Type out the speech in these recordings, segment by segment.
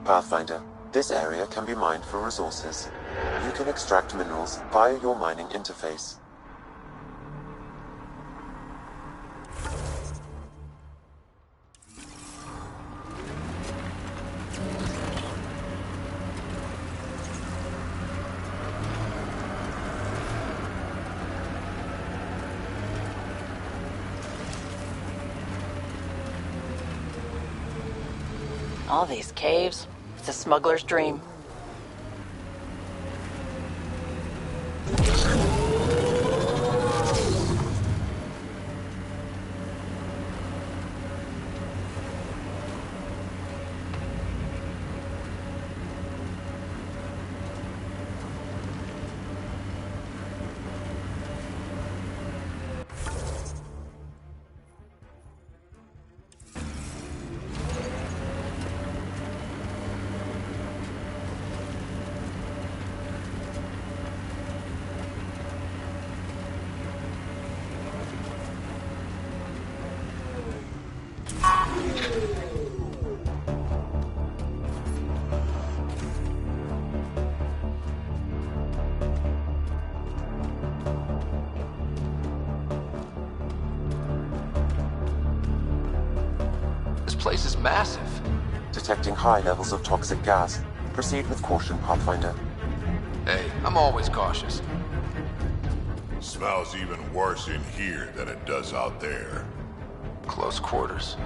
Pathfinder, this area can be mined for resources. You can extract minerals via your mining interface. All these caves. It's a smuggler's dream. This place is massive. Detecting high levels of toxic gas. Proceed with caution, Pathfinder. Hey, I'm always cautious. Smells even worse in here than it does out there. Close quarters.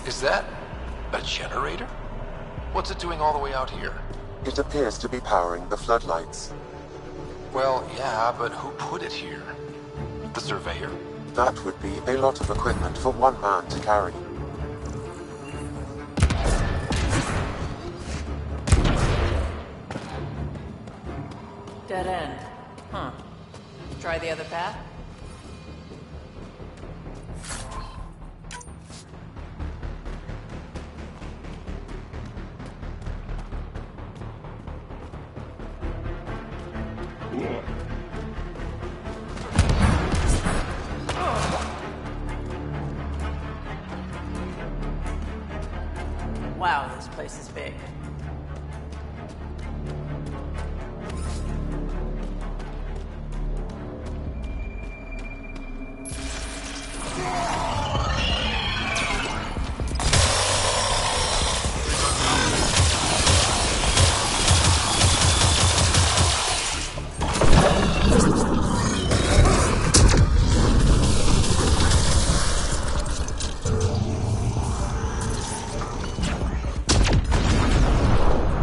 Is that a generator? What's it doing all the way out here? It appears to be powering the floodlights. Well, yeah, but who put it here? The surveyor? That would be a lot of equipment for one man to carry. Dead end. Huh. Try the other path? Wow, this place is big.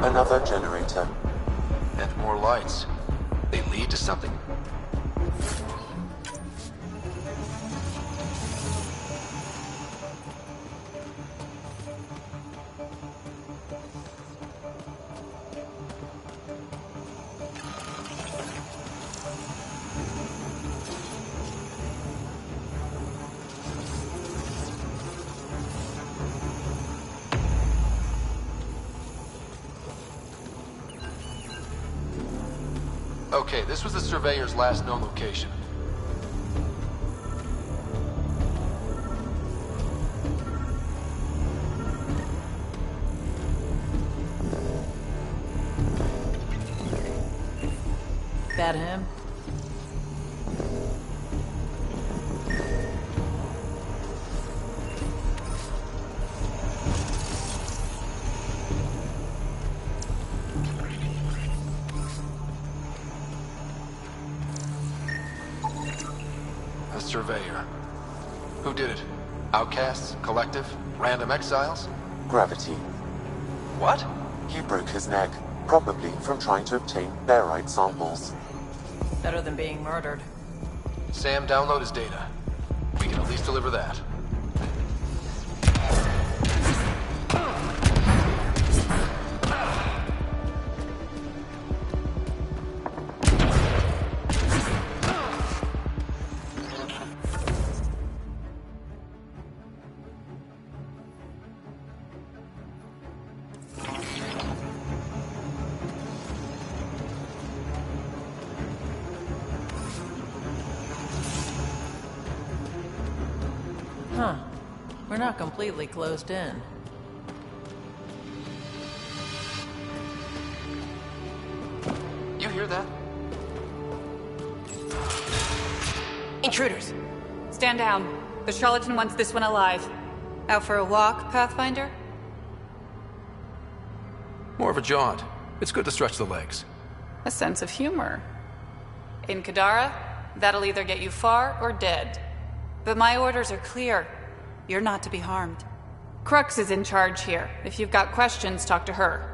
Another generator. And more lights. They lead to something? Okay, this was the surveyor's last known location. That him? A surveyor. Who did it? Outcasts? Collective? Random exiles? Gravity. What? He broke his neck, probably from trying to obtain barite samples. Better than being murdered. Sam, download his data. We can At least deliver that. Huh. We're not completely closed in. You hear that? Intruders! Stand down. The charlatan wants this one alive. Out for a walk, Pathfinder? More of a jaunt. It's good to stretch the legs. A sense of humor. In Kadara, that'll either get you far or dead. But my orders are clear. You're not to be harmed. Crux is in charge here. If you've got questions, talk to her.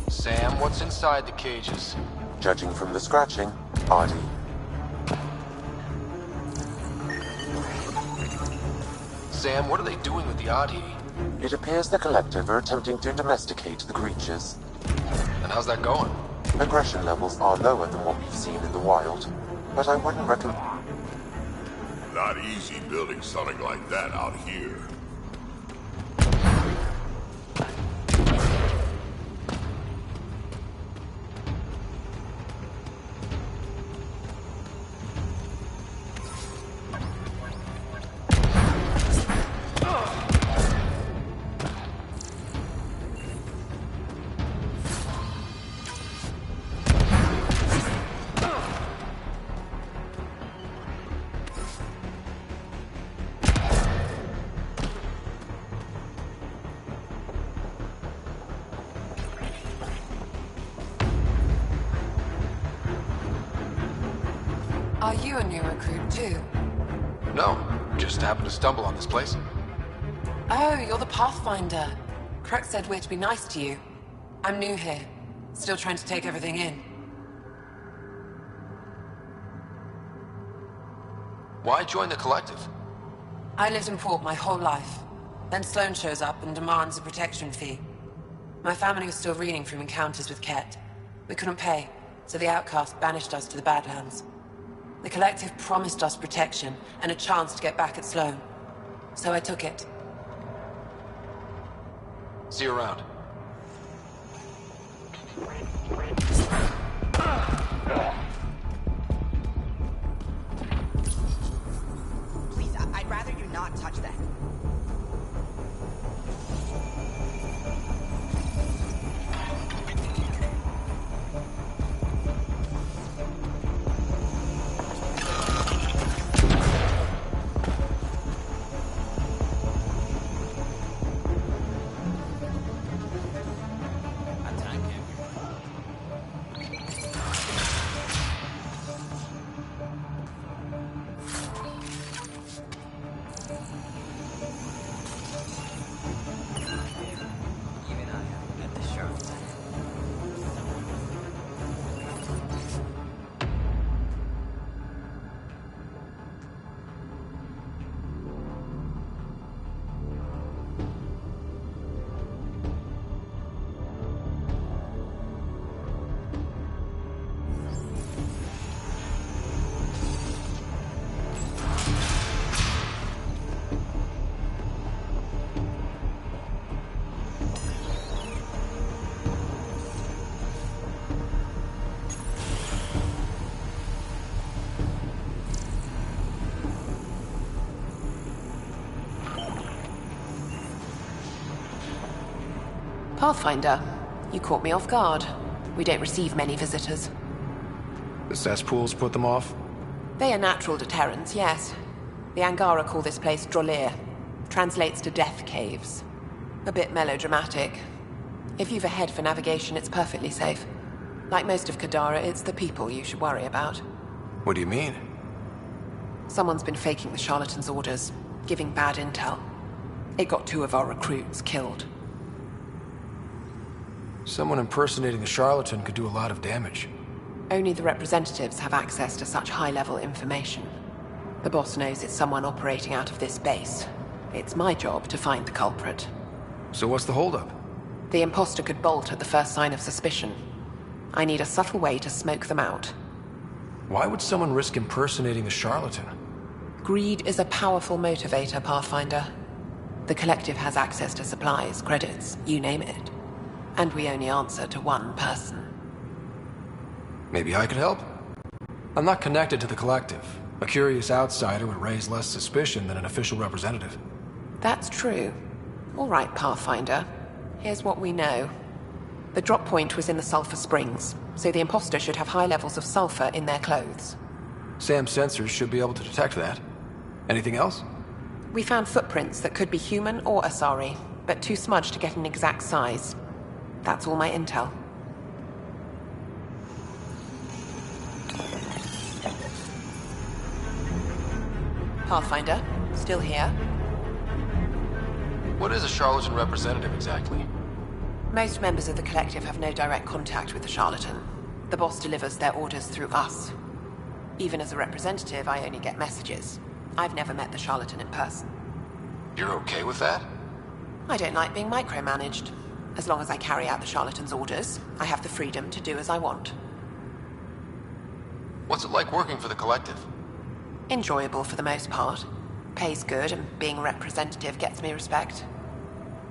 Sam, what's inside the cages? Judging from the scratching, Artie. Sam, what are they doing with the Adi? It appears the Collective are attempting to domesticate the creatures. And how's that going? Aggression levels are lower than what we've seen in the wild, but I wouldn't recommend... Not easy building something like that out here. Are you a new recruit too? No, just happened to stumble on this place. Oh, you're the Pathfinder. Crux said we're to be nice to you. I'm new here. Still trying to take everything in. Why join the Collective? I lived in port my whole life. Then Sloane shows up and demands a protection fee. My family was still reeling from encounters with Ket. We couldn't pay, so the outcast banished us to the Badlands. The Collective promised us protection and a chance to get back at Sloane. So I took it. See you around. Please, I'd rather you not touch that. Pathfinder, you caught me off guard. We don't receive many visitors. The cesspools put them off? They are natural deterrents, yes. The Angara call this place Drolir. Translates to Death Caves. A bit melodramatic. If you've a head for navigation, it's perfectly safe. Like most of Kadara, it's the people you should worry about. What do you mean? Someone's been faking the charlatan's orders, giving bad intel. It got 2 of our recruits killed. Someone impersonating the charlatan could do a lot of damage. Only the representatives have access to such high-level information. The boss knows it's someone operating out of this base. It's my job to find the culprit. So what's the holdup? The imposter could bolt at the first sign of suspicion. I need a subtle way to smoke them out. Why would someone risk impersonating the charlatan? Greed is a powerful motivator, Pathfinder. The Collective has access to supplies, credits, you name it. And we only answer to one person. Maybe I could help? I'm not connected to the Collective. A curious outsider would raise less suspicion than an official representative. That's true. All right, Pathfinder. Here's what we know. The drop point was in the Sulphur Springs, so the imposter should have high levels of sulfur in their clothes. Sam's sensors should be able to detect that. Anything else? We found footprints that could be human or Asari, but too smudged to get an exact size. That's all my intel. Pathfinder, still here? What is a charlatan representative exactly? Most members of the Collective have no direct contact with the charlatan. The boss delivers their orders through us. Even as a representative, I only get messages. I've never met the charlatan in person. You're okay with that? I don't like being micromanaged. As long as I carry out the charlatan's orders, I have the freedom to do as I want. What's it like working for the Collective? Enjoyable for the most part. Pays good, and being a representative gets me respect.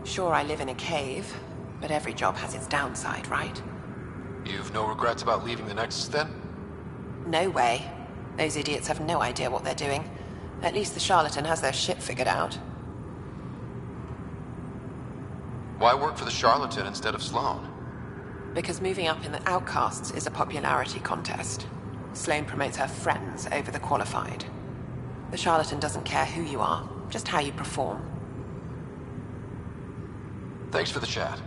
Sure, I live in a cave, but every job has its downside, right? You've no regrets about leaving the Nexus then? No way. Those idiots have no idea what they're doing. At least the charlatan has their shit figured out. Why work for the charlatan instead of Sloan? Because moving up in the outcasts is a popularity contest. Sloan promotes her friends over the qualified. The charlatan doesn't care who you are, just how you perform. Thanks for the chat.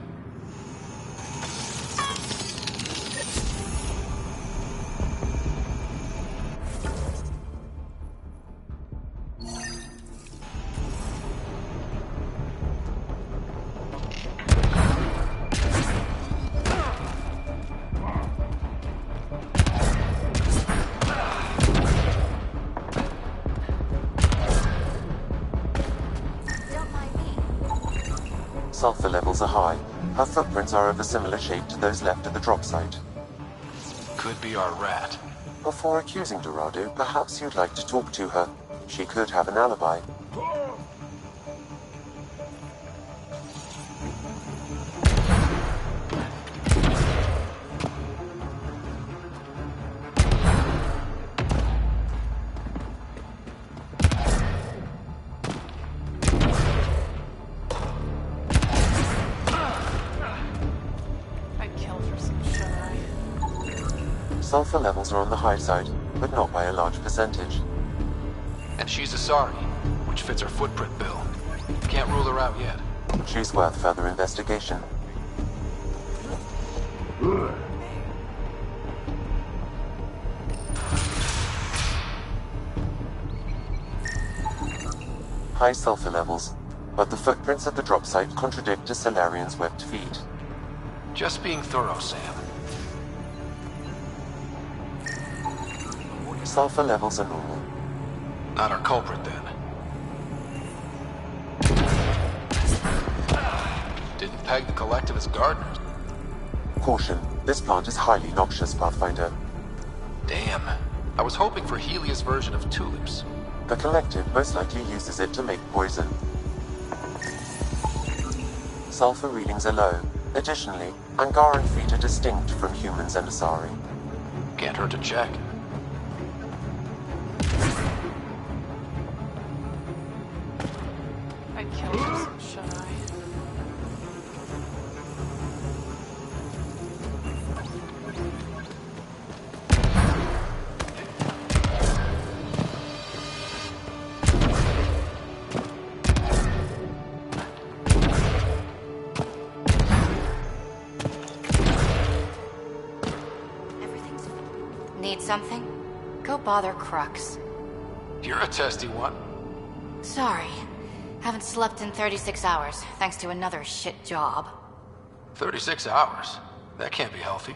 Sulfur levels are high. Her footprints are of a similar shape to those left at the drop site. Could be our rat. Before accusing Dorado, perhaps you'd like to talk to her. She could have an alibi. Sulfur levels are on the high side, but not by a large percentage. And she's Asari, which fits her footprint bill. Can't rule her out yet. She's worth further investigation. High sulfur levels, but the footprints at the drop site contradict a Solarian's webbed feet. Just being thorough, Sam. Sulfur levels are normal. Not our culprit, then. Didn't peg the Collective as gardeners. Caution, this plant is highly noxious, Pathfinder. Damn. I was hoping for Helia's version of tulips. The Collective most likely uses it to make poison. Sulfur readings are low. Additionally, Angaran feet are distinct from humans and Asari. Can't hurt to check. I'd kill her, should I? something? Go bother Crux. You're a testy one. Sorry. Haven't slept in 36 hours, thanks to another shit job. 36 hours? That can't be healthy.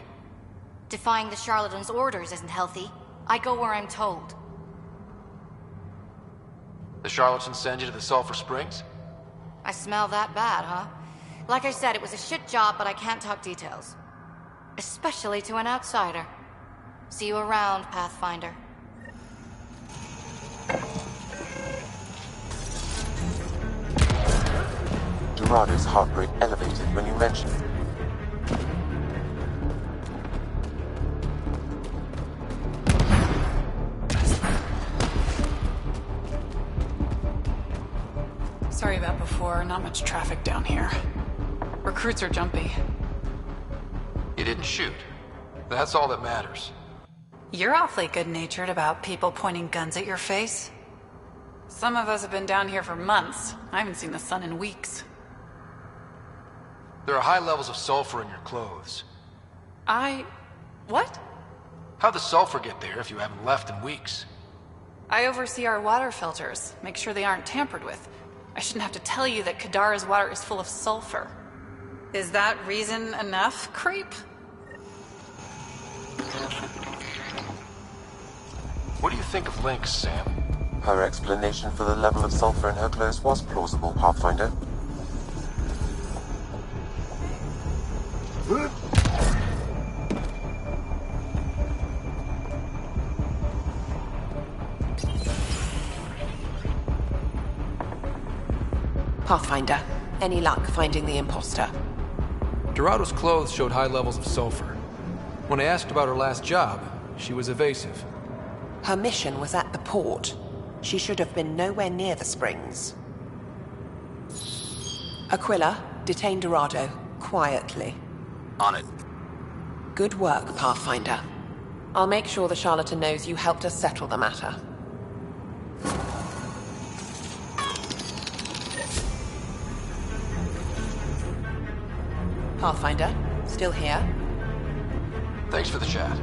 Defying the charlatan's orders isn't healthy. I go where I'm told. The charlatans send you to the Sulphur Springs? I smell that bad, huh? Like I said, it was a shit job, but I can't talk details. Especially to an outsider. See you around, Pathfinder. Dorado's heart rate elevated when you mentioned it. Sorry about before, not much traffic down here. Recruits are jumpy. You didn't shoot. That's all that matters. You're awfully good-natured about people pointing guns at your face. Some of us have been down here for months. I haven't seen the sun in weeks. There are high levels of sulfur in your clothes. What? How'd the sulfur get there if you haven't left in weeks? I oversee our water filters, make sure they aren't tampered with. I shouldn't have to tell you that Kadara's water is full of sulfur. Is that reason enough, creep? What do you think of Lynx, Sam? Her explanation for the level of sulfur in her clothes was plausible, Pathfinder. Pathfinder, any luck finding the imposter? Dorado's clothes showed high levels of sulfur. When I asked about her last job, she was evasive. Her mission was at the port. She should have been nowhere near the springs. Aquila, detain Dorado. Quietly. On it. Good work, Pathfinder. I'll make sure the charlatan knows you helped us settle the matter. Pathfinder, still here? Thanks for the chat.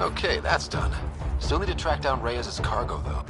Okay, that's done. Still need to track down Reyes' cargo, though.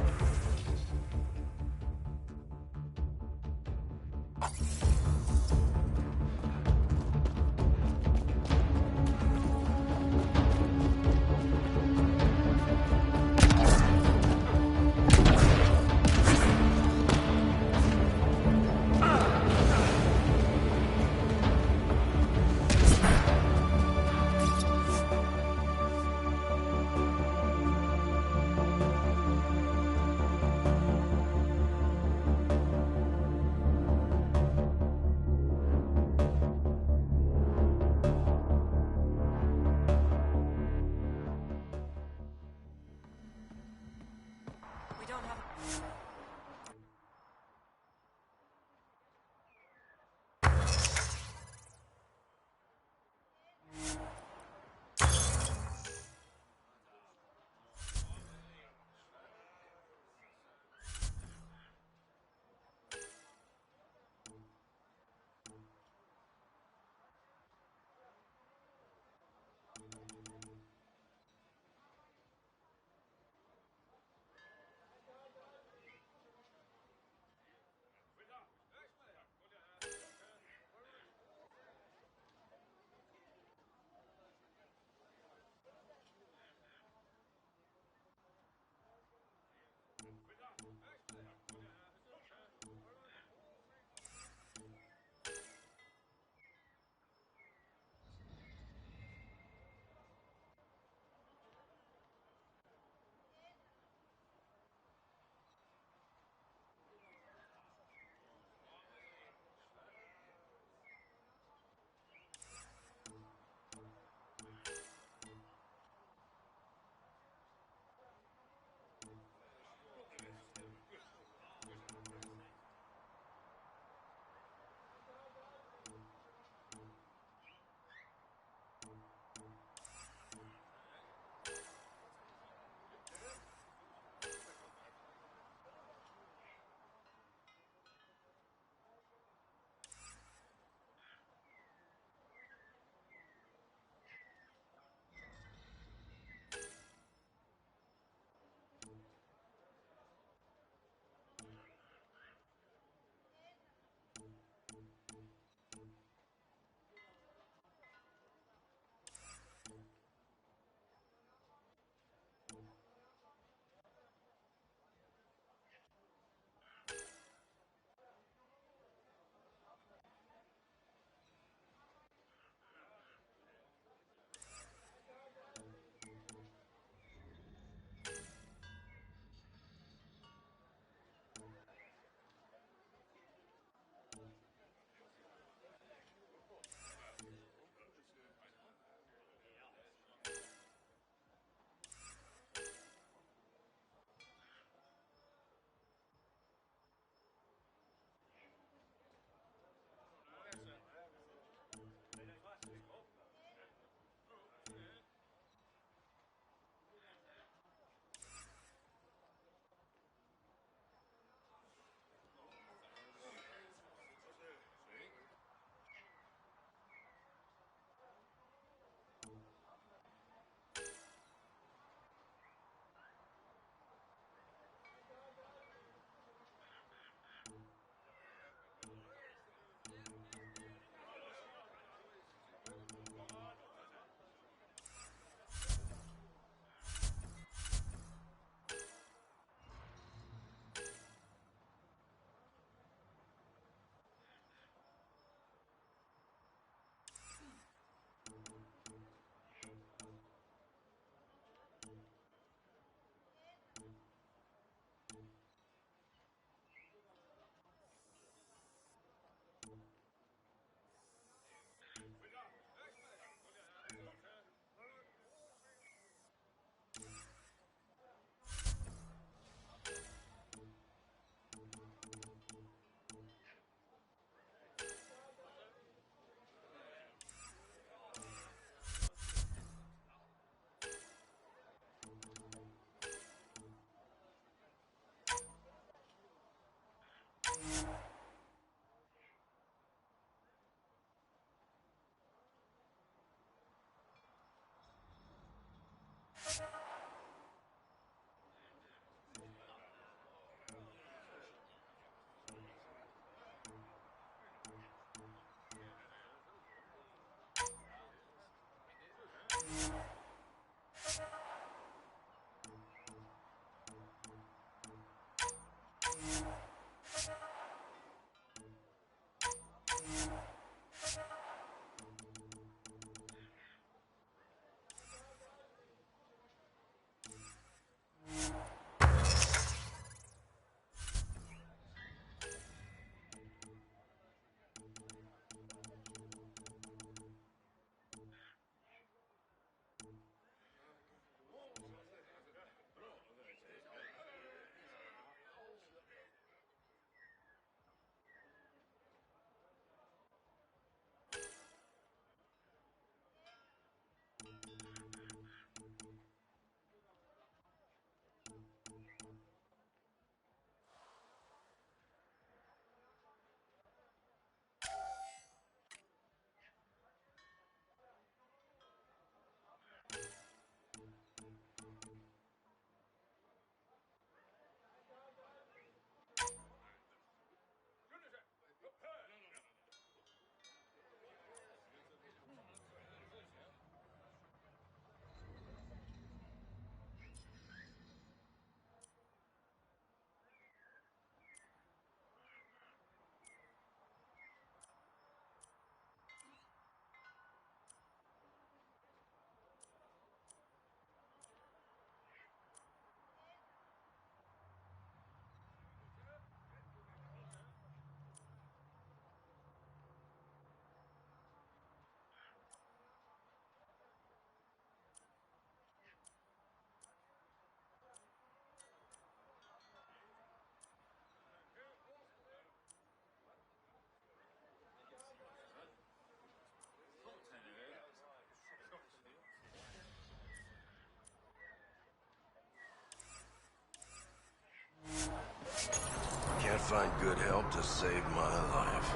find good help to save my life.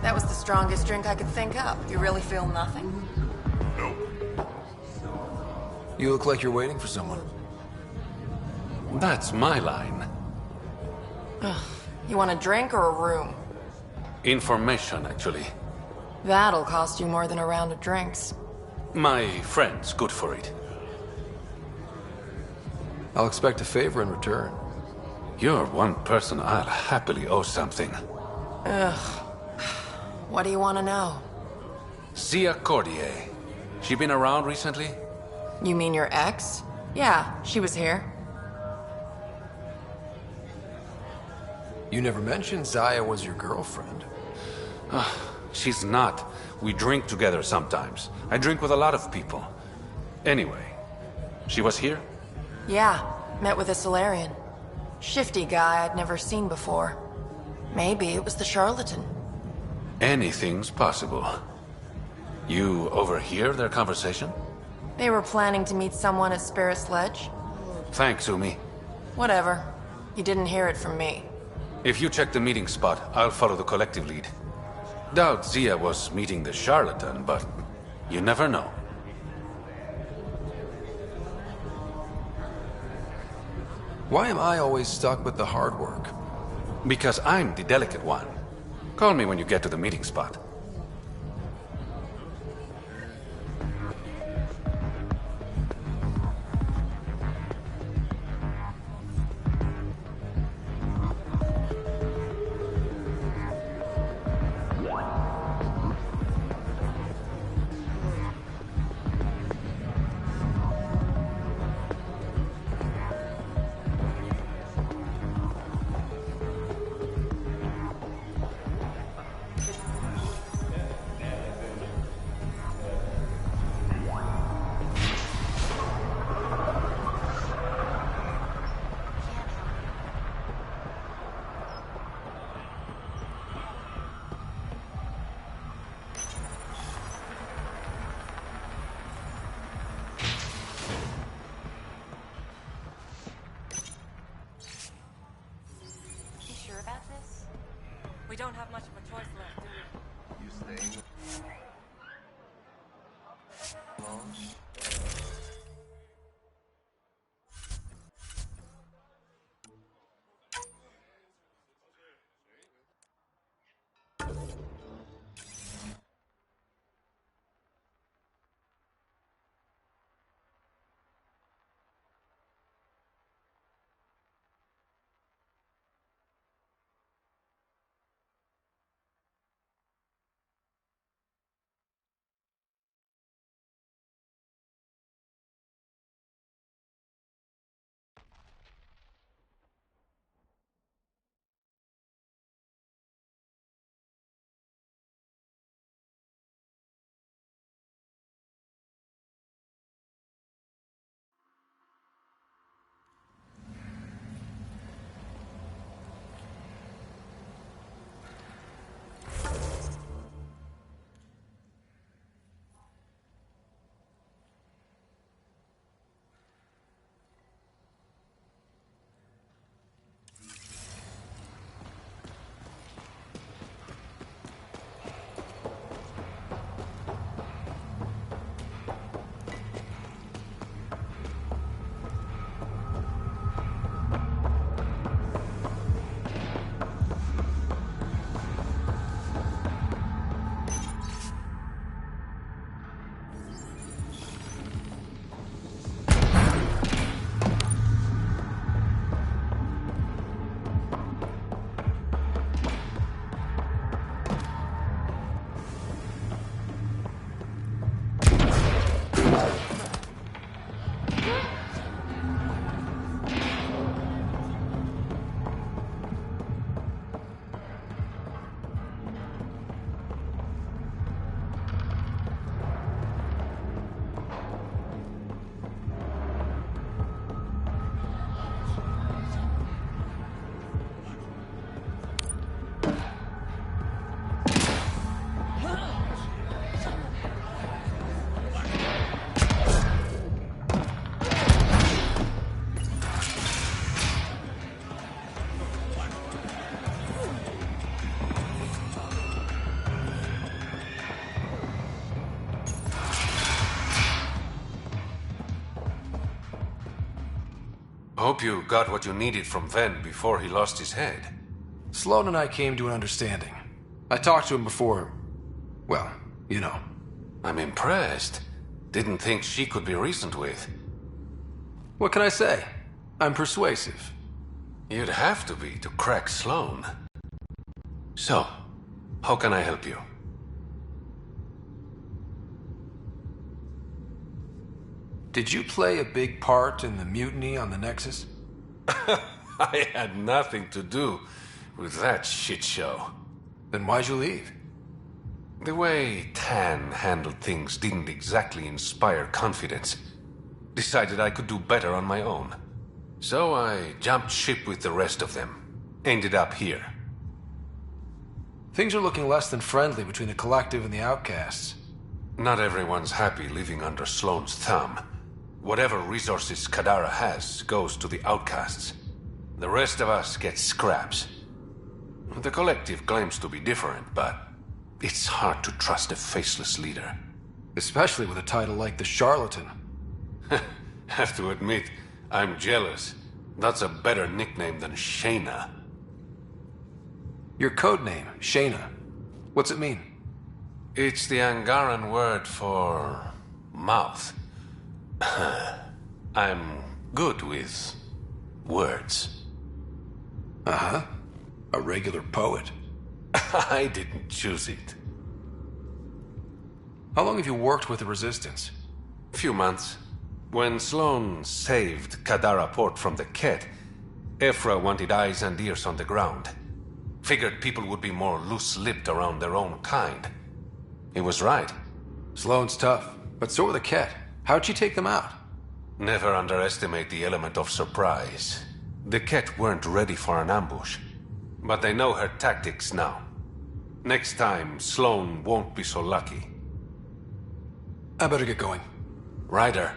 That was the strongest drink I could think up. You really feel nothing? Nope. You look like you're waiting for someone. That's my line. You want a drink or a room? Information, actually. That'll cost you more than a round of drinks. My friend's good for it. I'll expect a favor in return. You're one person I'll happily owe something. What do you want to know? Zia Cordier. She been around recently? You mean your ex? Yeah, she was here. You never mentioned Zaya was your girlfriend. She's not. We drink together sometimes. I drink with a lot of people. Anyway, she was here? Yeah, met with a Solarian. Shifty guy I'd never seen before. Maybe it was the charlatan. Anything's possible. You overhear their conversation? They were planning to meet someone at Spirit's Ledge. Thanks, Umi. Whatever. You didn't hear it from me. If you check the meeting spot, I'll follow the collective lead. Doubt Zia was meeting the charlatan, but you never know. Why am I always stuck with the hard work? Because I'm the delicate one. Call me when you get to the meeting spot. We don't have much of a choice left, do we? You staying? Hope you got what you needed from Ven before he lost his head. Sloan and I came to an understanding. I talked to him before... well, you know. I'm impressed. Didn't think she could be reasoned with. What can I say? I'm persuasive. You'd have to be to crack Sloan. So, how can I help you? Did you play a big part in the mutiny on the Nexus? I had nothing to do with that shit show. Then why'd you leave? The way Tan handled things didn't exactly inspire confidence. Decided I could do better on my own. So I jumped ship with the rest of them. Ended up here. Things are looking less than friendly between the Collective and the Outcasts. Not everyone's happy living under Sloan's thumb. Whatever resources Kadara has goes to the Outcasts. The rest of us get scraps. The Collective claims to be different, but it's hard to trust a faceless leader. Especially with a title like the Charlatan. Have to admit, I'm jealous. That's a better nickname than Shayna. Your codename, Shayna. What's it mean? It's the Angaran word for... mouth. I'm good with... words. Uh-huh. A regular poet. I didn't choose it. How long have you worked with the Resistance? Few months. When Sloan saved Kadara Port from the Ket, Ephra wanted eyes and ears on the ground. Figured people would be more loose-lipped around their own kind. He was right. Sloan's tough, but so were the Ket. How'd she take them out? Never underestimate the element of surprise. The Ket weren't ready for an ambush, but they know her tactics now. Next time, Sloan won't be so lucky. I better get going. Ryder.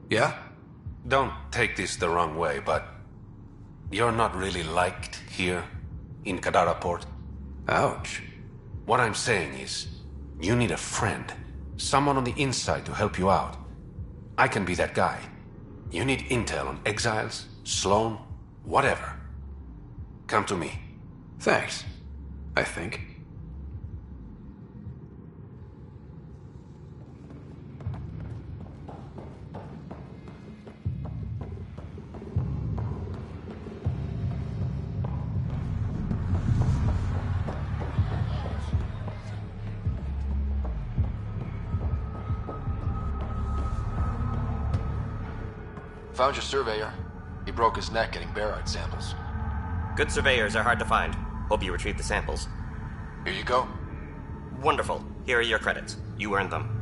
Yeah? Don't take this the wrong way, but... you're not really liked here, in Kadara Port. Ouch. What I'm saying is, you need a friend. Someone on the inside to help you out. I can be that guy. You need intel on exiles, Sloan, whatever. Come to me. Thanks. I think. Found your surveyor. He broke his neck getting barite samples. Good surveyors are hard to find. Hope you retrieved the samples. Here you go. Wonderful. Here are your credits. You earned them.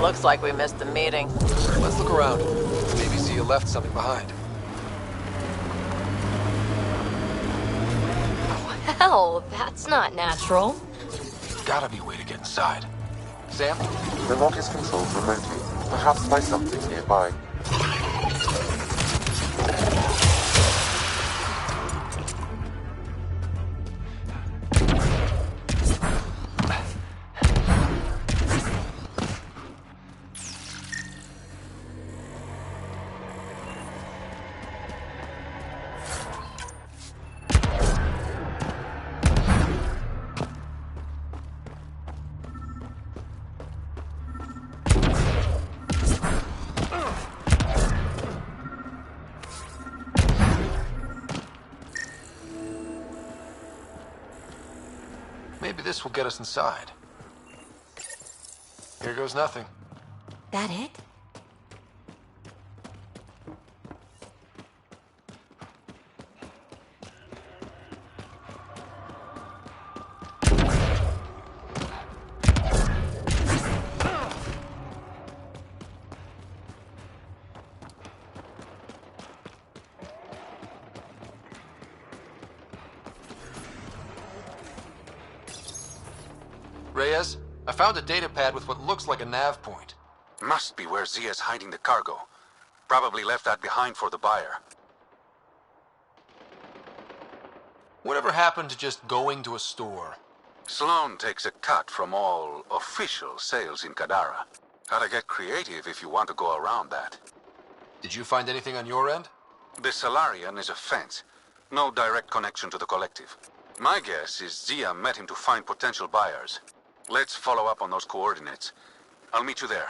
Looks like we missed the meeting. Let's look around. Maybe Zia left something behind. Well, that's not natural. Gotta be a way to get inside. Sam? The lock is controlled remotely, perhaps by something nearby. Maybe this will get us inside. Here goes nothing. That it? Reyes, I found a data pad with what looks like a nav point. Must be where Zia's hiding the cargo. Probably left that behind for the buyer. Whatever happened to just going to a store? Sloan takes a cut from all official sales in Kadara. Gotta get creative if you want to go around that. Did you find anything on your end? The Salarian is a fence. No direct connection to the collective. My guess is Zia met him to find potential buyers. Let's follow up on those coordinates. I'll meet you there.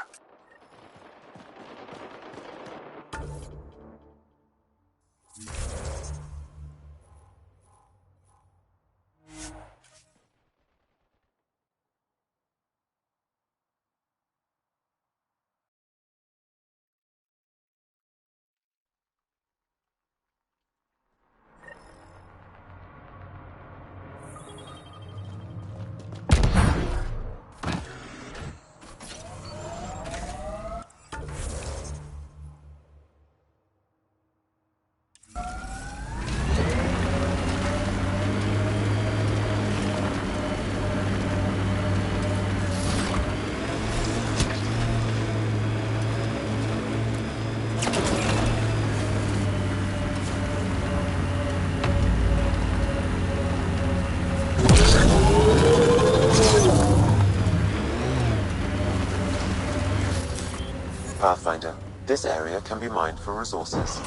Pathfinder, this area can be mined for resources.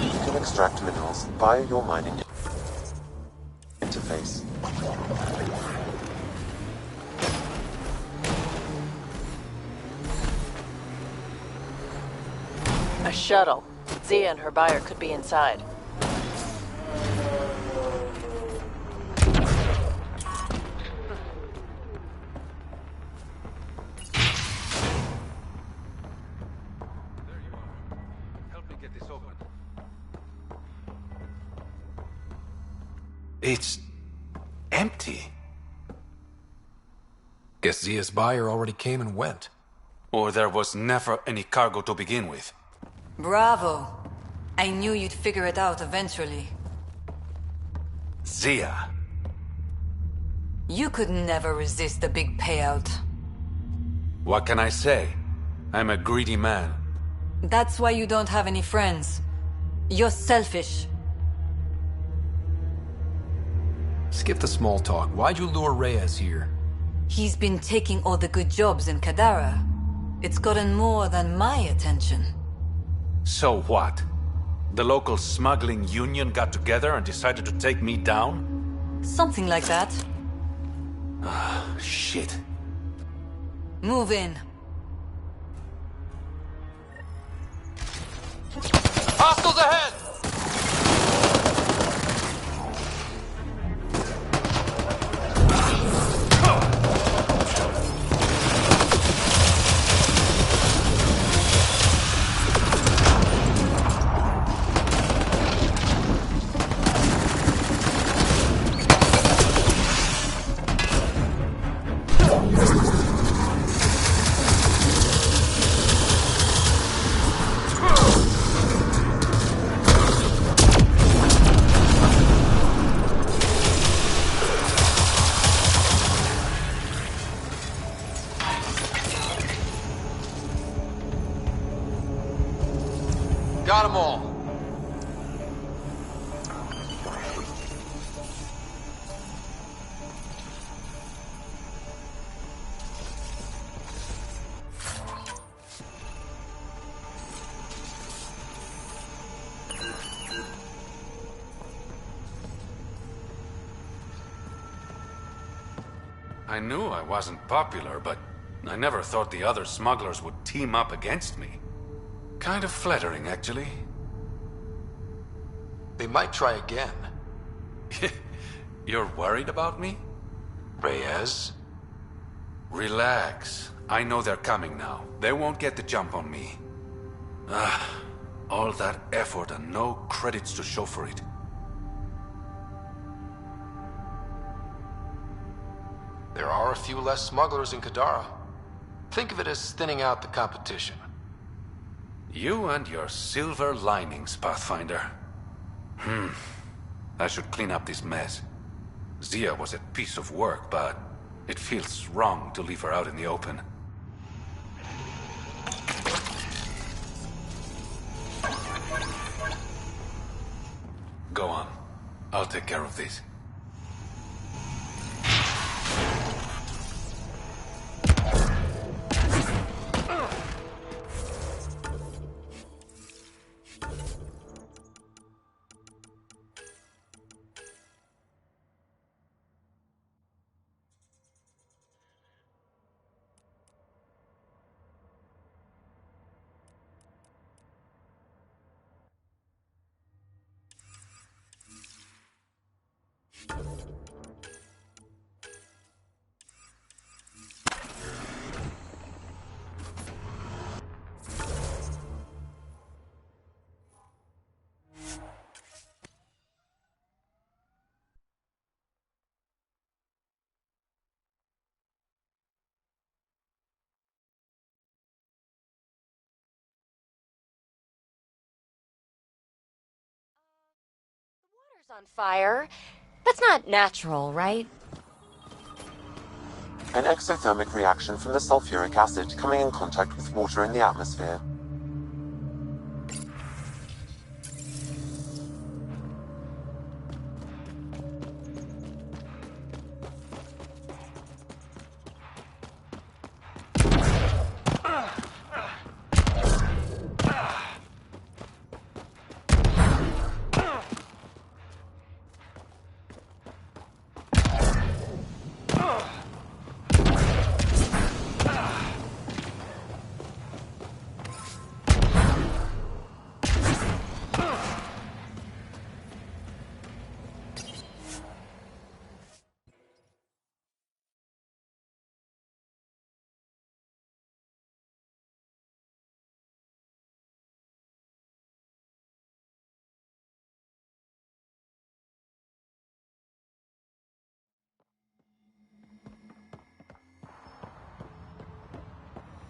You can extract minerals via your mining interface. A shuttle. Zia and her buyer could be inside. It's empty. Guess Zia's buyer already came and went. Or there was never any cargo to begin with. Bravo. I knew you'd figure it out eventually. Zia. You could never resist a big payout. What can I say? I'm a greedy man. That's why you don't have any friends. You're selfish. Skip the small talk. Why'd you lure Reyes here? He's been taking all the good jobs in Kadara. It's gotten more than my attention. So what? The local smuggling union got together and decided to take me down? Something like that. Shit. Move in. Hostiles ahead! Got them all. I knew I wasn't popular, but I never thought the other smugglers would team up against me. Kind of flattering, actually. They might try again. You're worried about me? Reyes? Relax. I know they're coming now. They won't get the jump on me. All that effort and no credits to show for it. There are a few less smugglers in Kadara. Think of it as thinning out the competition. You and your silver linings, Pathfinder. I should clean up this mess. Zia was a piece of work, but it feels wrong to leave her out in the open. Go on. I'll take care of this. On fire. That's not natural, right? An exothermic reaction from the sulfuric acid coming in contact with water in the atmosphere.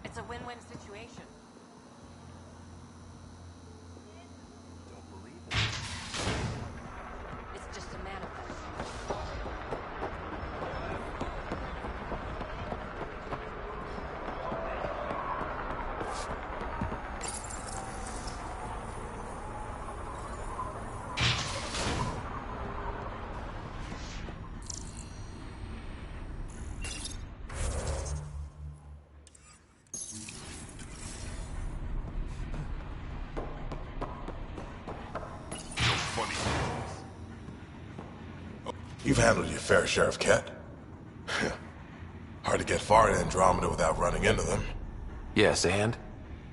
It's a win-win situation. Don't believe it. It's just a manifest. You've handled your fair share of Ket. Hard to get far in Andromeda without running into them. Yes, and?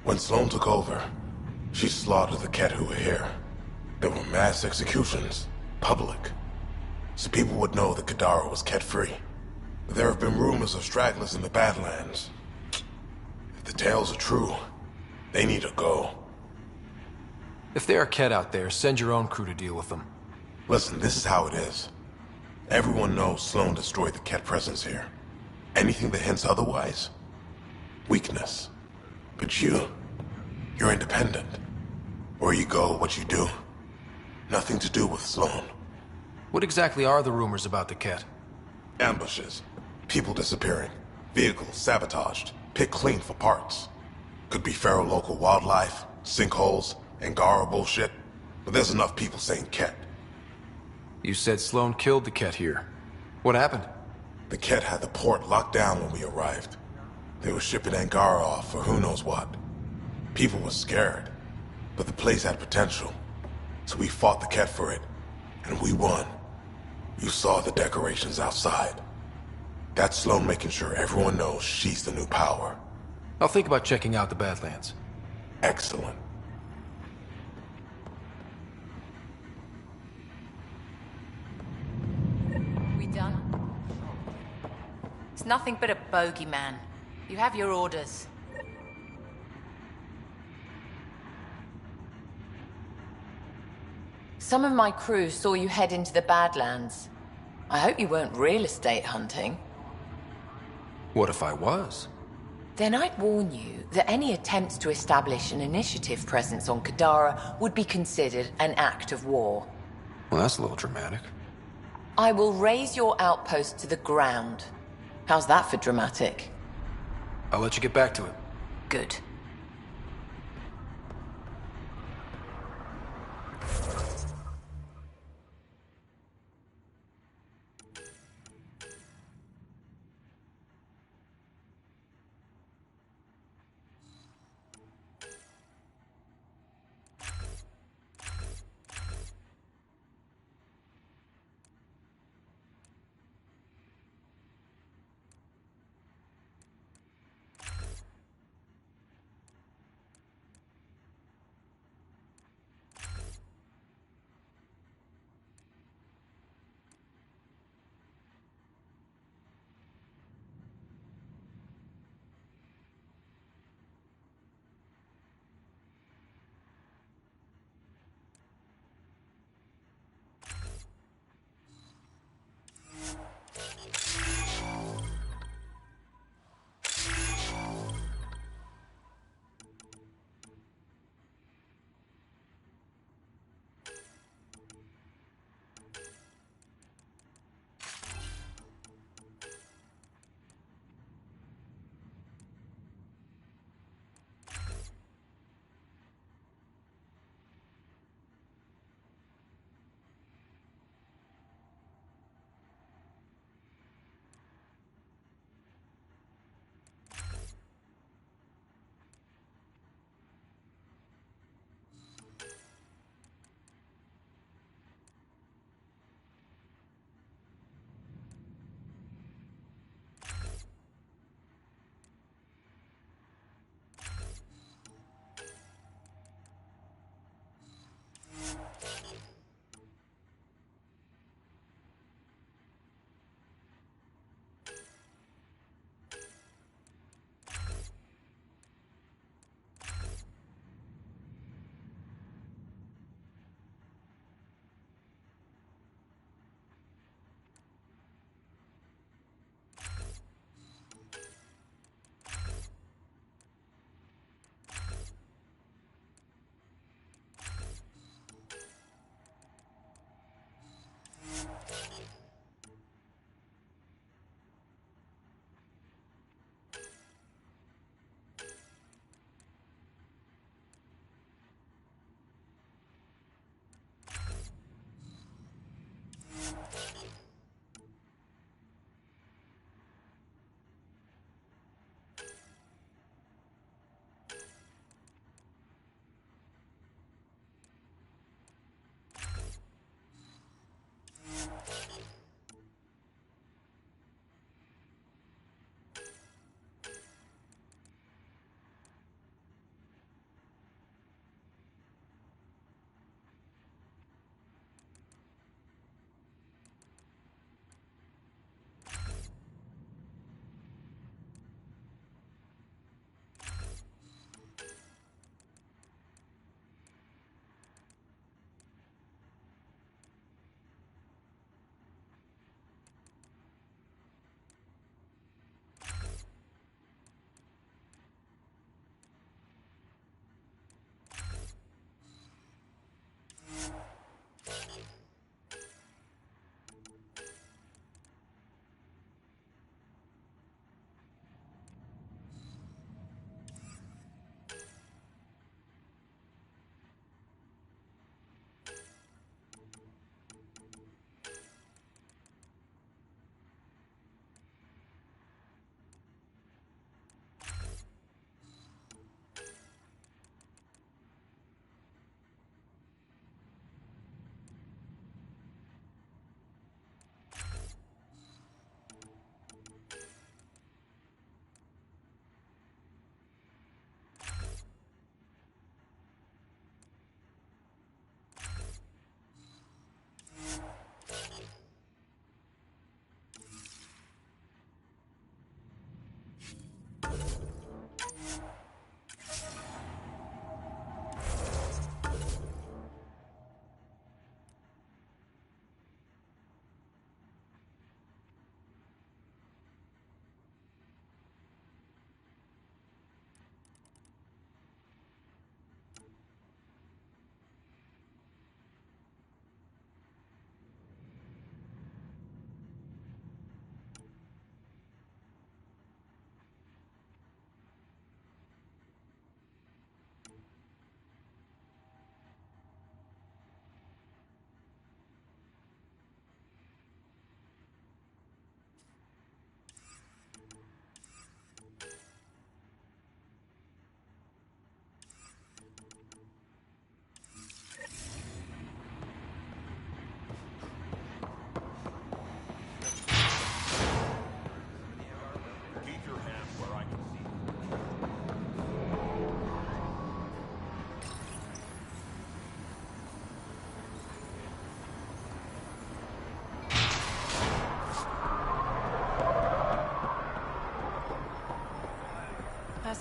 When Sloane took over, she slaughtered the Ket who were here. There were mass executions, public. So people would know that Kadara was Ket-free. But there have been rumors of stragglers in the Badlands. If the tales are true, they need to go. If there are Ket out there, send your own crew to deal with them. Listen, this is how it is. Everyone knows Sloane destroyed the Ket presence here. Anything that hints otherwise, weakness. But you're independent. Where you go, what you do. Nothing to do with Sloane. What exactly are the rumors about the Ket? Ambushes. People disappearing. Vehicles sabotaged. Picked clean for parts. Could be feral local wildlife, sinkholes, Angara bullshit, but there's enough people saying Ket. You said Sloan killed the Ket here. What happened? The Ket had the port locked down when we arrived. They were shipping Angara off for who knows what. People were scared, but the place had potential. So we fought the Ket for it, and we won. You saw the decorations outside. That's Sloan making sure everyone knows she's the new power. I'll think about checking out the Badlands. Excellent. We done? It's nothing but a bogeyman. You have your orders. Some of my crew saw you head into the Badlands. I hope you weren't real estate hunting. What if I was? Then I'd warn you that any attempts to establish an initiative presence on Kadara would be considered an act of war. Well, that's a little dramatic. I will raise your outpost to the ground. How's that for dramatic? I'll let you get back to it. Good.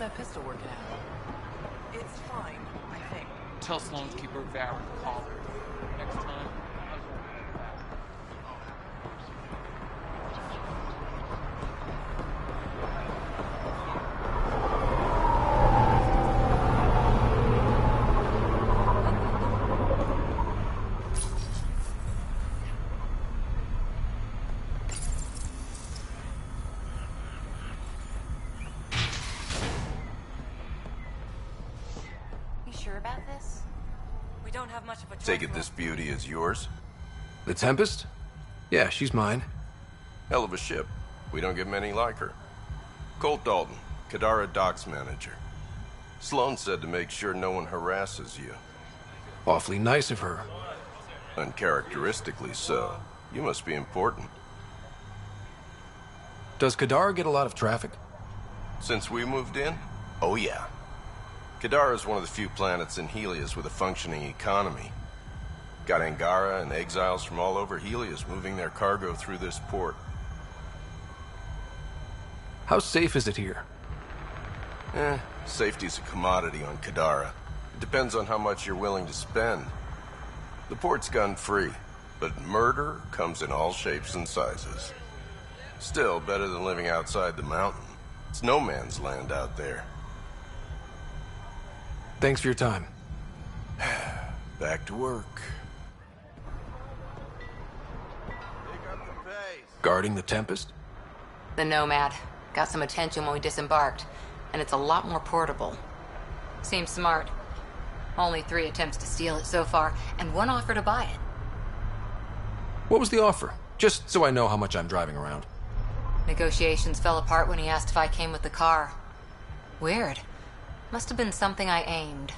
that pistol working out? It's fine, I think. Tell Sloan to keep her Varric to call her. Next time. Take it this beauty is yours? The Tempest? Yeah, she's mine. Hell of a ship. We don't get many like her. Colt Dalton, Kadara Docks Manager. Sloan said to make sure no one harasses you. Awfully nice of her. Uncharacteristically so. You must be important. Does Kadara get a lot of traffic? Since we moved in? Oh yeah. Kadara is one of the few planets in Helios with a functioning economy. Got Angara and exiles from all over Helios moving their cargo through this port. How safe is it here? Safety's a commodity on Kadara. It depends on how much you're willing to spend. The port's gun-free, but murder comes in all shapes and sizes. Still, better than living outside the mountain. It's no man's land out there. Thanks for your time. Back to work. Guarding the Tempest? The Nomad. Got some attention when we disembarked, and it's a lot more portable. Seems smart. Only 3 attempts to steal it so far, and 1 offer to buy it. What was the offer? Just so I know how much I'm driving around. Negotiations fell apart when he asked if I came with the car. Weird. Must have been something I aimed.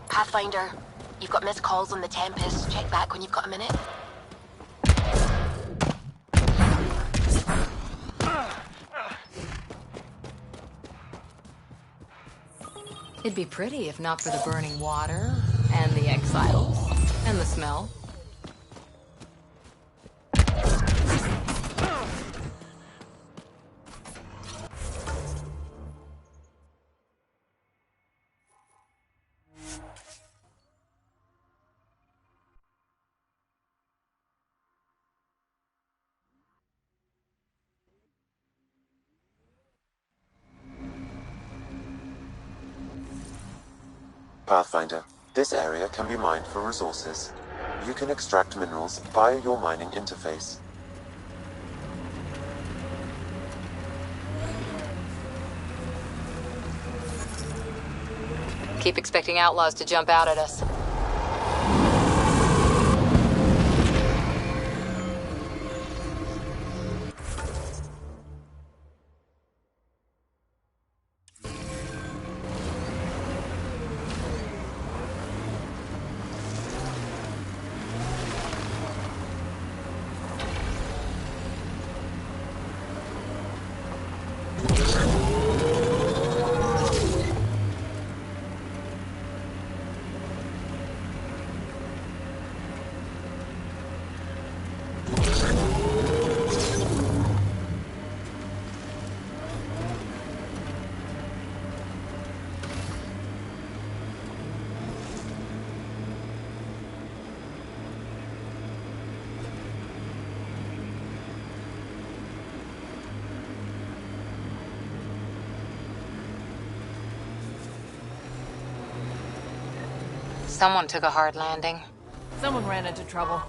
Pathfinder, you've got missed calls on the Tempest. Check back when you've got a minute. It'd be pretty if not for the burning water, and the exiles, and the smell. Pathfinder, this area can be mined for resources. You can extract minerals via your mining interface. Keep expecting outlaws to jump out at us. Someone took a hard landing. Someone ran into trouble.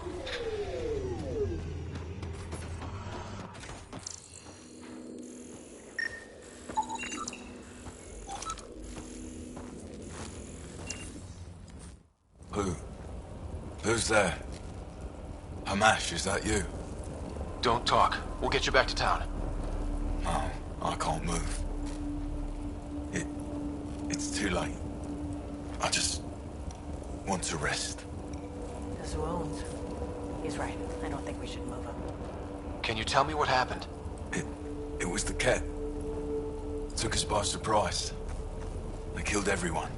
Who's there? Hamash, is that you? Don't talk. We'll get you back to town. No, I can't move. It's too late. I just want to rest. His wounds. He's right. I don't think we should move him. Can you tell me what happened? It was the Ket. Took us by surprise. They killed everyone.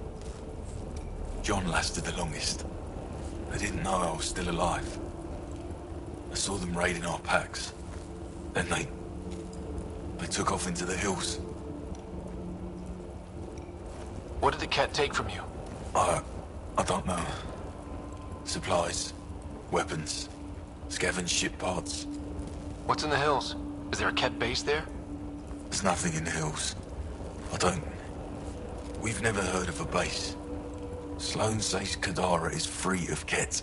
John lasted the longest. They didn't know I was still alive. I saw them raiding our packs. Then they took off into the hills. What did the Ket take from you? I don't know. Supplies, weapons, scavenged ship parts. What's in the hills? Is there a Ket base there? There's nothing in the hills. We've never heard of a base. Sloan says Kadara is free of Ket.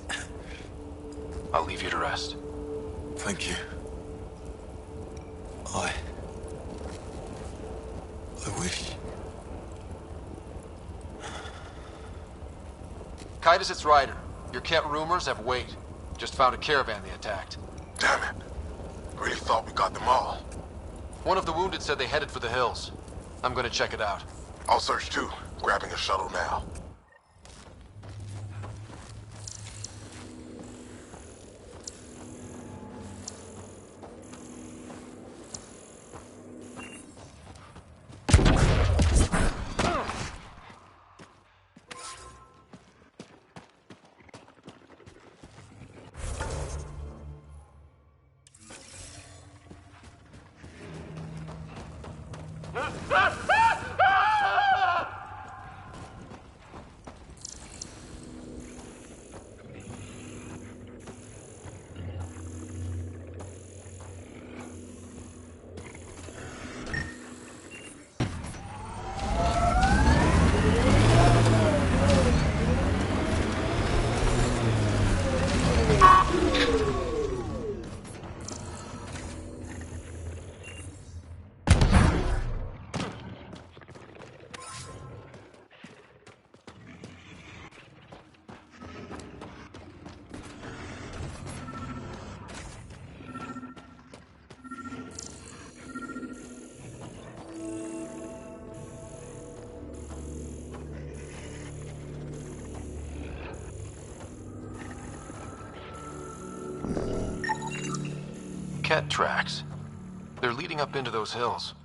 I'll leave you to rest. Thank you. I wish. Kite is its rider. Your Ket rumors have weight. Just found a caravan they attacked. Damn it. Really thought we got them all. One of the wounded said they headed for the hills. I'm gonna check it out. I'll search too. Grabbing a shuttle now. Ket tracks. They're leading up into those hills.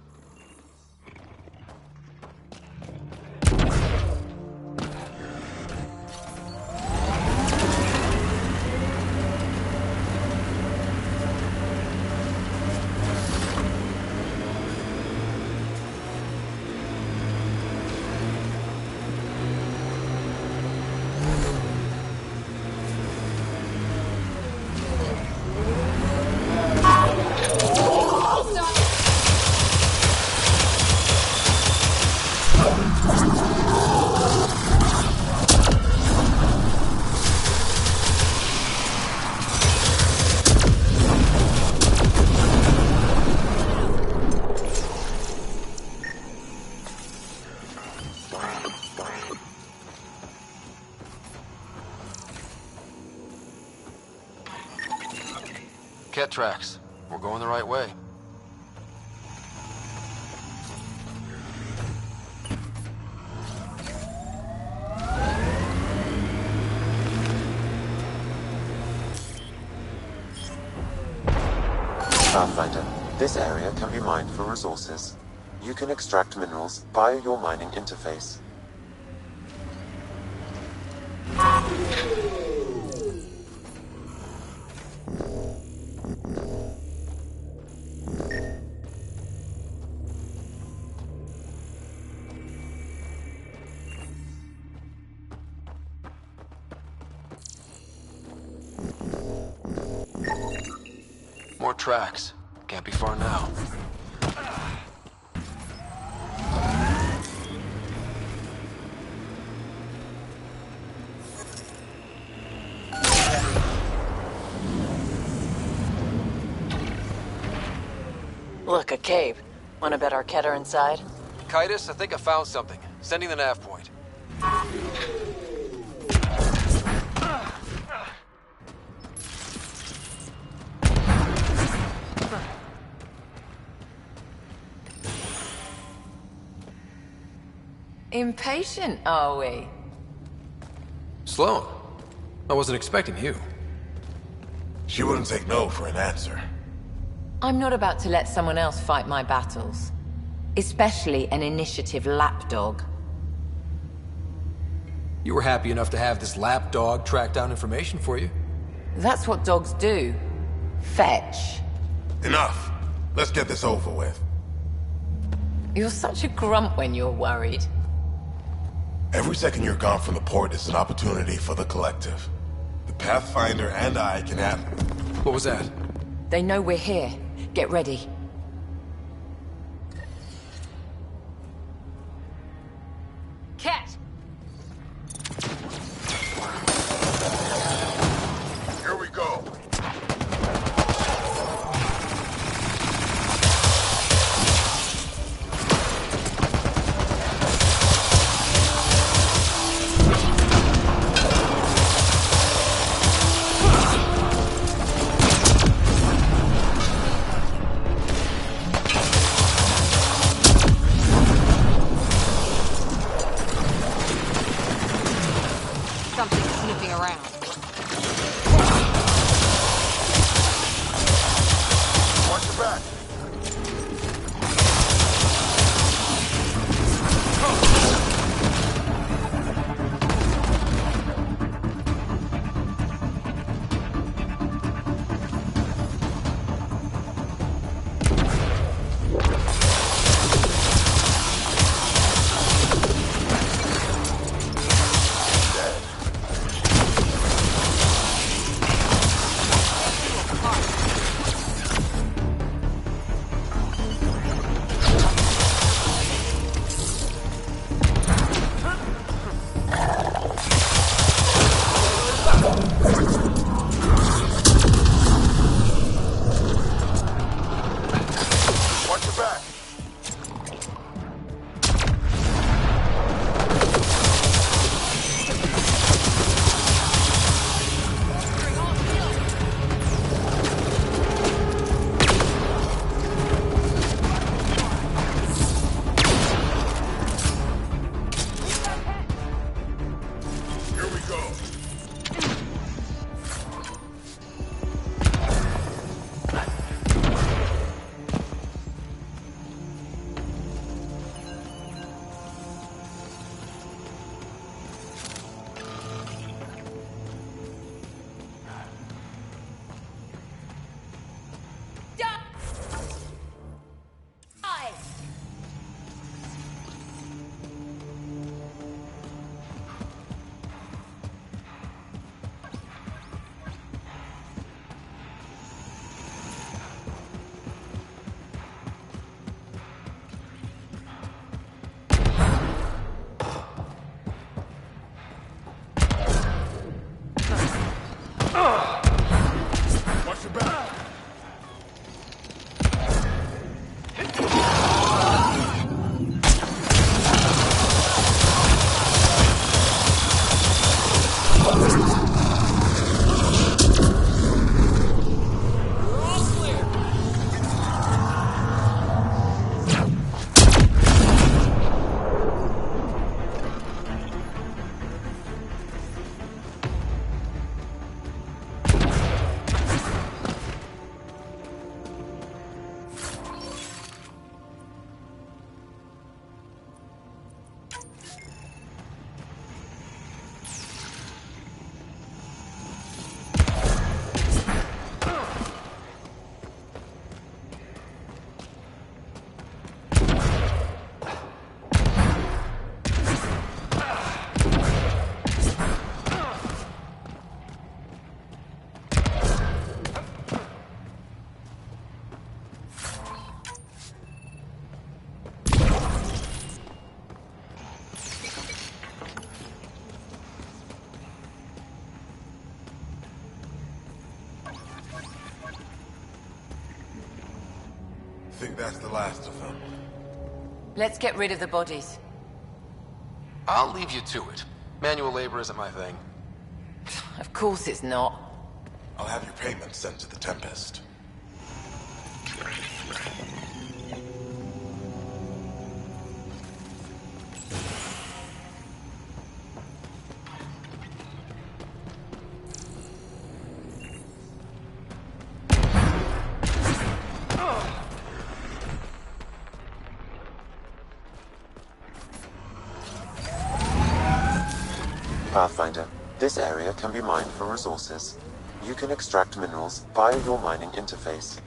Ket tracks. We're going the right way. Pathfinder, this area can be mined for resources. You can extract minerals via your mining interface. More tracks. Can't be far now. Look, a cave. Wanna bet Arquette are inside? Kitus, I think I found something. Sending the nav point. Impatient, are we? Sloan, I wasn't expecting you. She wouldn't take no for an answer. I'm not about to let someone else fight my battles. Especially an initiative lapdog. You were happy enough to have this lapdog track down information for you. That's what dogs do. Fetch. Enough. Let's get this over with. You're such a grump when you're worried. Every second you're gone from the port is an opportunity for the collective. The Pathfinder and I can have... What was that? They know we're here. Get ready. Cat! Here we go. think that's the last of them? Let's get rid of the bodies. I'll leave you to it. Manual labor isn't my thing. Of course it's not. I'll have your payment sent to the Tempest. Pathfinder, this area can be mined for resources. You can extract minerals via your mining interface.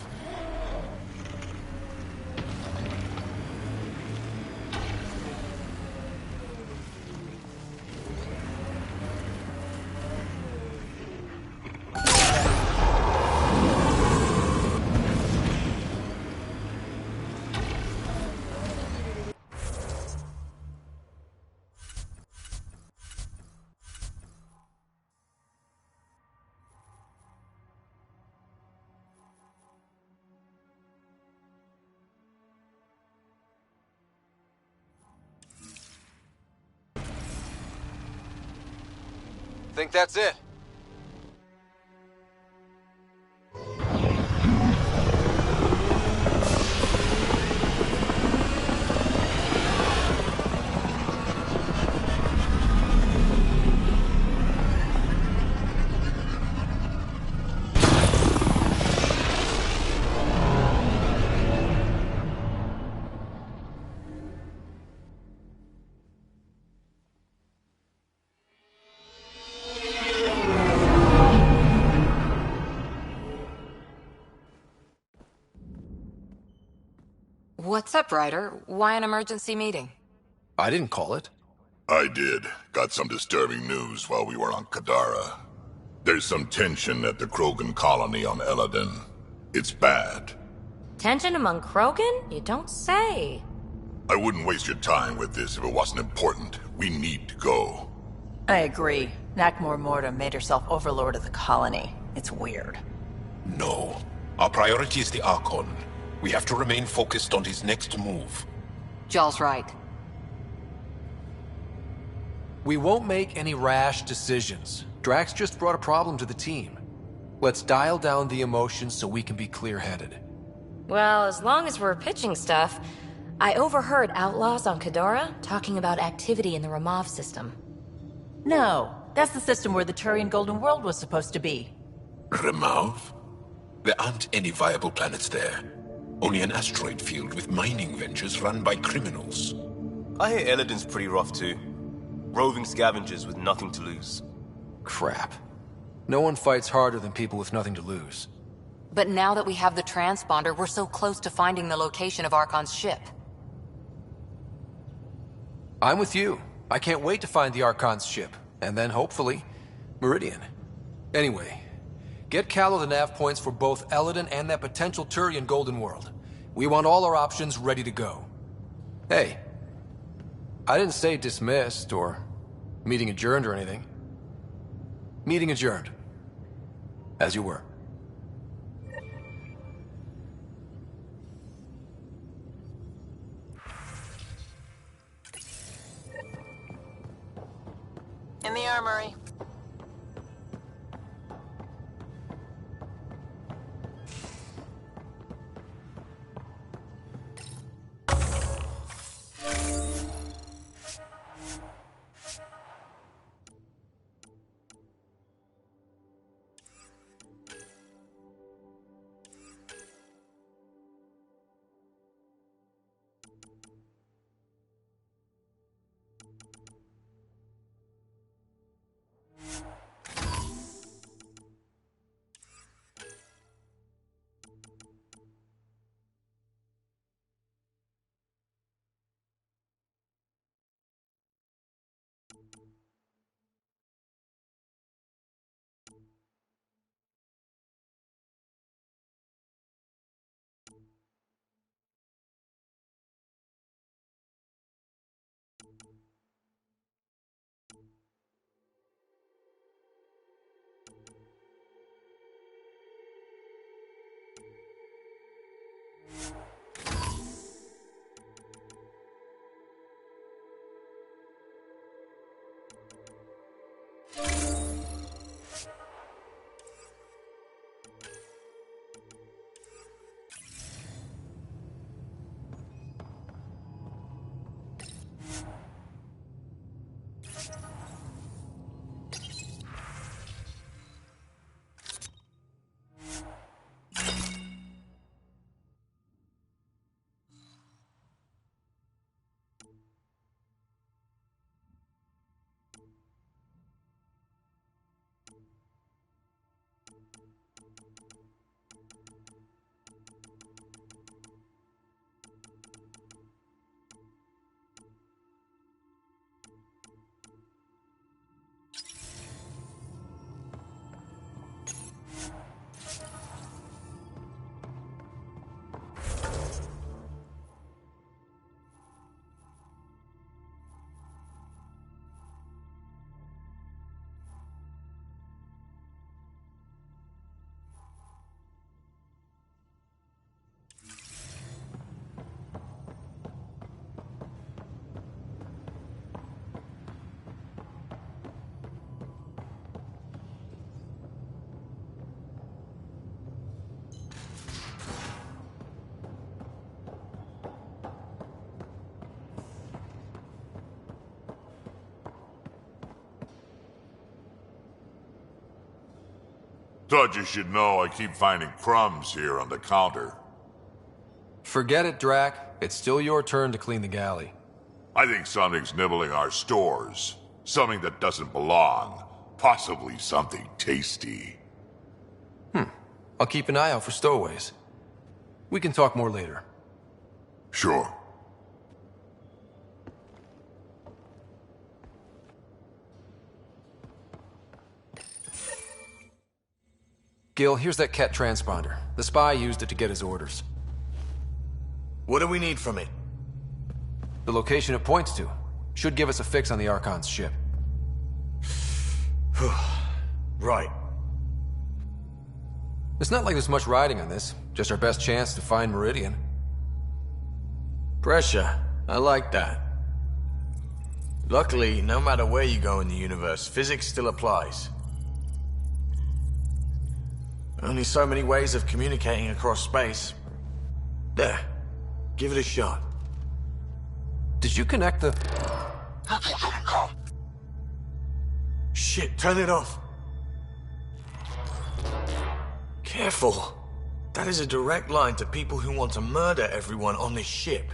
Think that's it? What's up, Ryder? Why an emergency meeting? I didn't call it. I did. Got some disturbing news while we were on Kadara. There's some tension at the Krogan colony on Eladin. It's bad. Tension among Krogan? You don't say. I wouldn't waste your time with this if it wasn't important. We need to go. I agree. Nakmor Morta made herself overlord of the colony. It's weird. No. Our priority is the Archon. We have to remain focused on his next move. Jall's right. We won't make any rash decisions. Drax just brought a problem to the team. Let's dial down the emotions so we can be clear-headed. Well, as long as we're pitching stuff, I overheard outlaws on Kadara talking about activity in the Ramav system. No, that's the system where the Turian Golden World was supposed to be. Remav? There aren't any viable planets there. Only an asteroid field with mining ventures run by criminals. I hear Eladin's pretty rough too. Roving scavengers with nothing to lose. Crap. No one fights harder than people with nothing to lose. But now that we have the transponder, we're so close to finding the location of Archon's ship. I'm with you. I can't wait to find the Archon's ship. And then, hopefully, Meridian. Anyway, get Callow the nav points for both Eladin and that potential Turian Golden World. We want all our options ready to go. Hey, I didn't say dismissed or meeting adjourned or anything. Meeting adjourned. As you were. In the armory. Thought you should know I keep finding crumbs here on the counter. Forget it, Drac. It's still your turn to clean the galley. I think something's nibbling our stores. Something that doesn't belong. Possibly something tasty. I'll keep an eye out for stowaways. We can talk more later. Sure. Gil, here's that Ket transponder. The spy used it to get his orders. What do we need from it? The location it points to. Should give us a fix on the Archon's ship. Right. It's not like there's much riding on this. Just our best chance to find Meridian. Pressure. I like that. Luckily, no matter where you go in the universe, physics still applies. Only so many ways of communicating across space. There. Give it a shot. Did you connect the... Shit, turn it off. Careful. That is a direct line to people who want to murder everyone on this ship.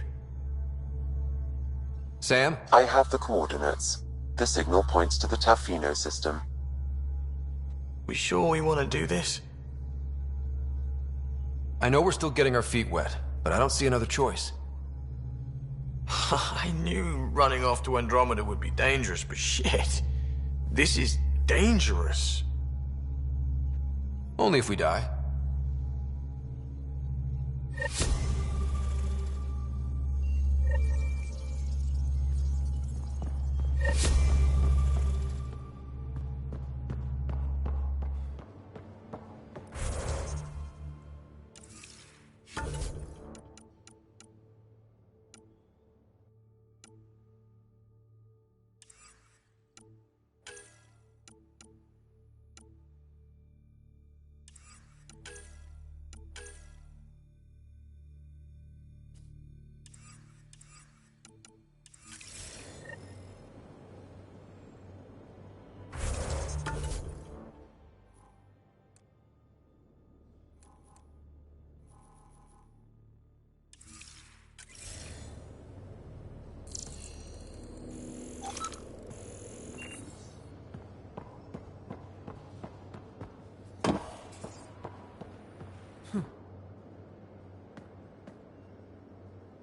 Sam? I have the coordinates. The signal points to the Tafino system. We sure we want to do this? I know we're still getting our feet wet, but I don't see another choice. I knew running off to Andromeda would be dangerous, but shit. This is dangerous. Only if we die.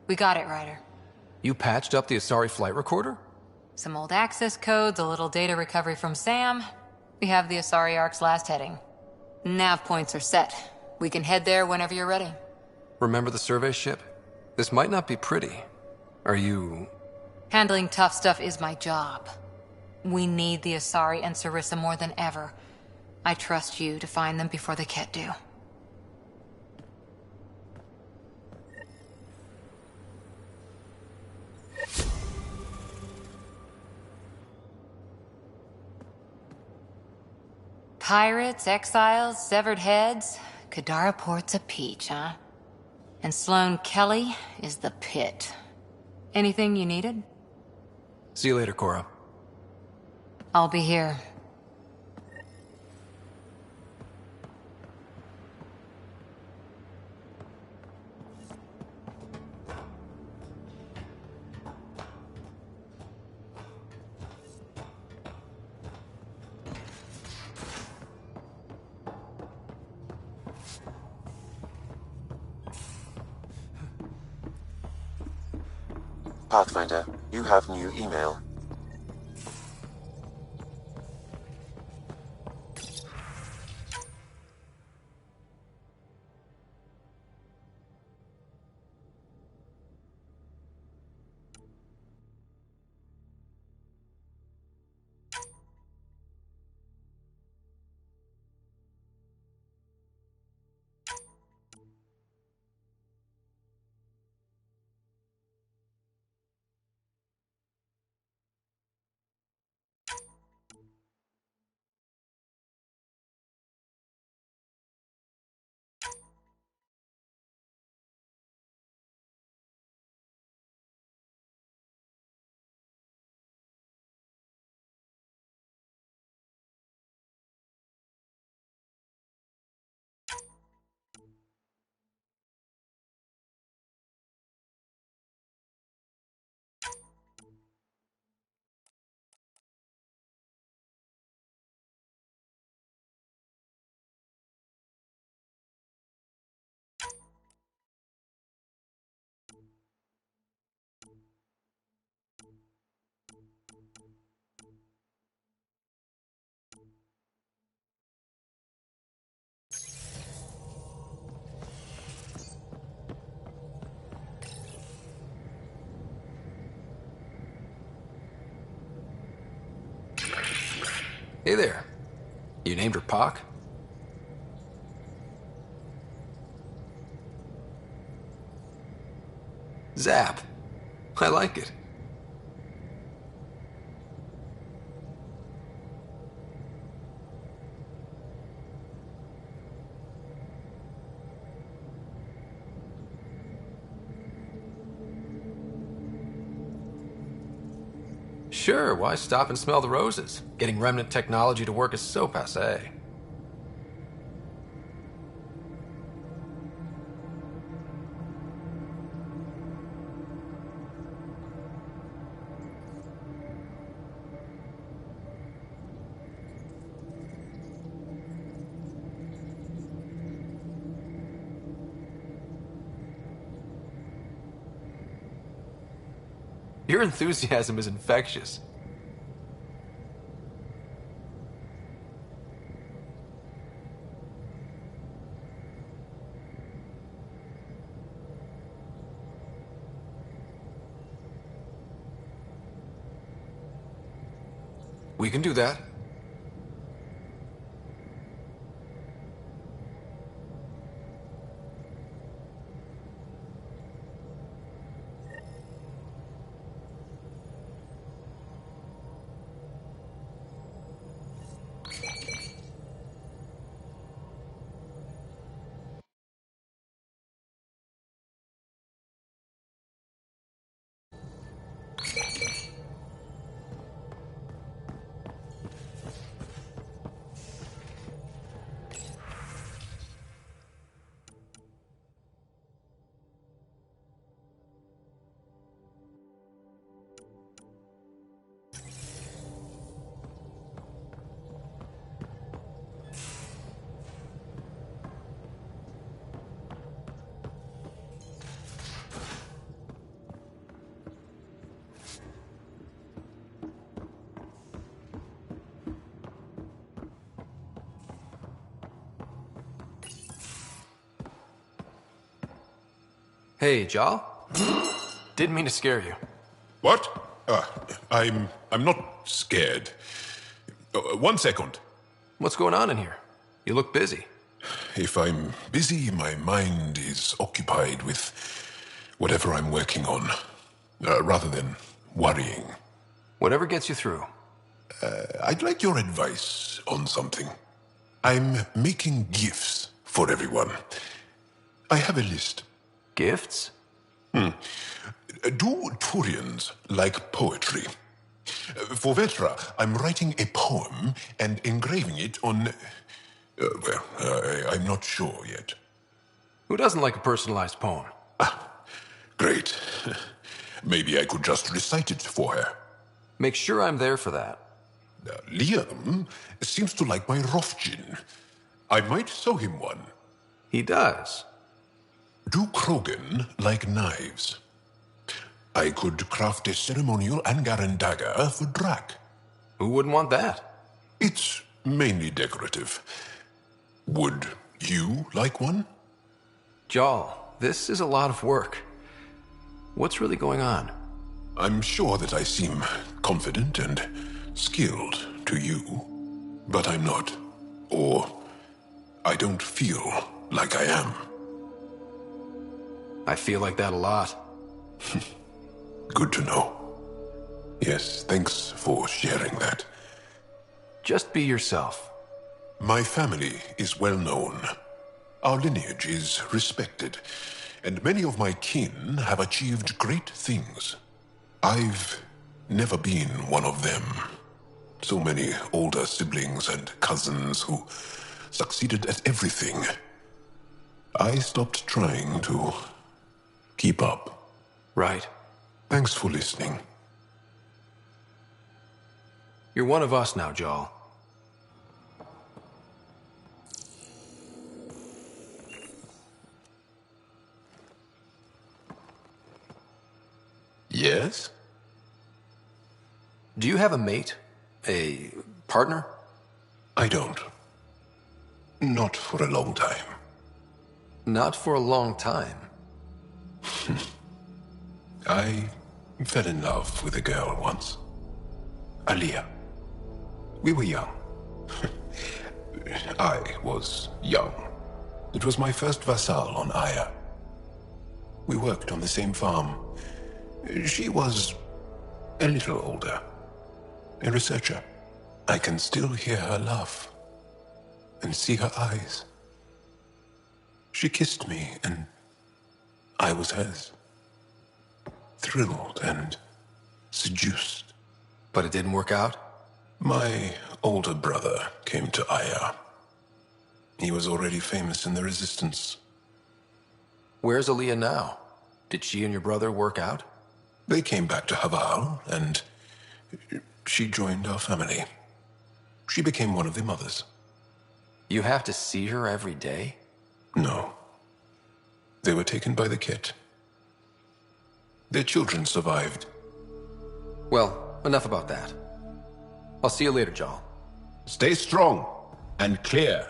We got it, Ryder. You patched up the Asari flight recorder? Some old access codes, a little data recovery from Sam. We have the Asari Ark's last heading. Nav points are set. We can head there whenever you're ready. Remember the survey ship? This might not be pretty. Are you... Handling tough stuff is my job. We need the Asari and Sarissa more than ever. I trust you to find them before the Ket do. Pirates, exiles, severed heads. Kadara Port's a peach, huh? And Sloane Kelly is the pit. Anything you needed? See you later, Cora. I'll be here. Pathfinder, you have new email. Hey there. You named her Pock? Zap. I like it. Sure, why stop and smell the roses? Getting remnant technology to work is so passé. Your enthusiasm is infectious. We can do that. Hey, Jal? Didn't mean to scare you. What? I'm not scared. 1 second. What's going on in here? You look busy. If I'm busy, my mind is occupied with whatever I'm working on, rather than worrying. Whatever gets you through. I'd like your advice on something. I'm making gifts for everyone. I have a list. Gifts? Do Turians like poetry? For Vetra, I'm writing a poem and engraving it on... I'm not sure yet. Who doesn't like a personalized poem? Great. Maybe I could just recite it for her. Make sure I'm there for that. Liam seems to like my Rofgin. I might sew him one. He does. Do Krogan like knives? I could craft a ceremonial Angaran dagger for Drac. Who wouldn't want that? It's mainly decorative. Would you like one? Jarl, this is a lot of work. What's really going on? I'm sure that I seem confident and skilled to you, but I'm not. Or I don't feel like I am. I feel like that a lot. Good to know. Yes, thanks for sharing that. Just be yourself. My family is well known. Our lineage is respected, and many of my kin have achieved great things. I've never been one of them. So many older siblings and cousins who succeeded at everything. I stopped trying to keep up. Right. Thanks for listening. You're one of us now, Jarl. Yes? Do you have a mate? A partner? I don't. Not for a long time. Not for a long time? I fell in love with a girl once. Aliyah. We were young. I was young. It was my first vassal on Aya. We worked on the same farm. She was a little older. A researcher. I can still hear her laugh and see her eyes. She kissed me and I was hers. Thrilled and seduced. But it didn't work out? My older brother came to Aya. He was already famous in the Resistance. Where's Aliyah now? Did she and your brother work out? They came back to Haval, and she joined our family. She became one of the mothers. You have to see her every day? No. They were taken by the Kett. Their children survived. Well, enough about that. I'll see you later, Jarl. Stay strong and clear.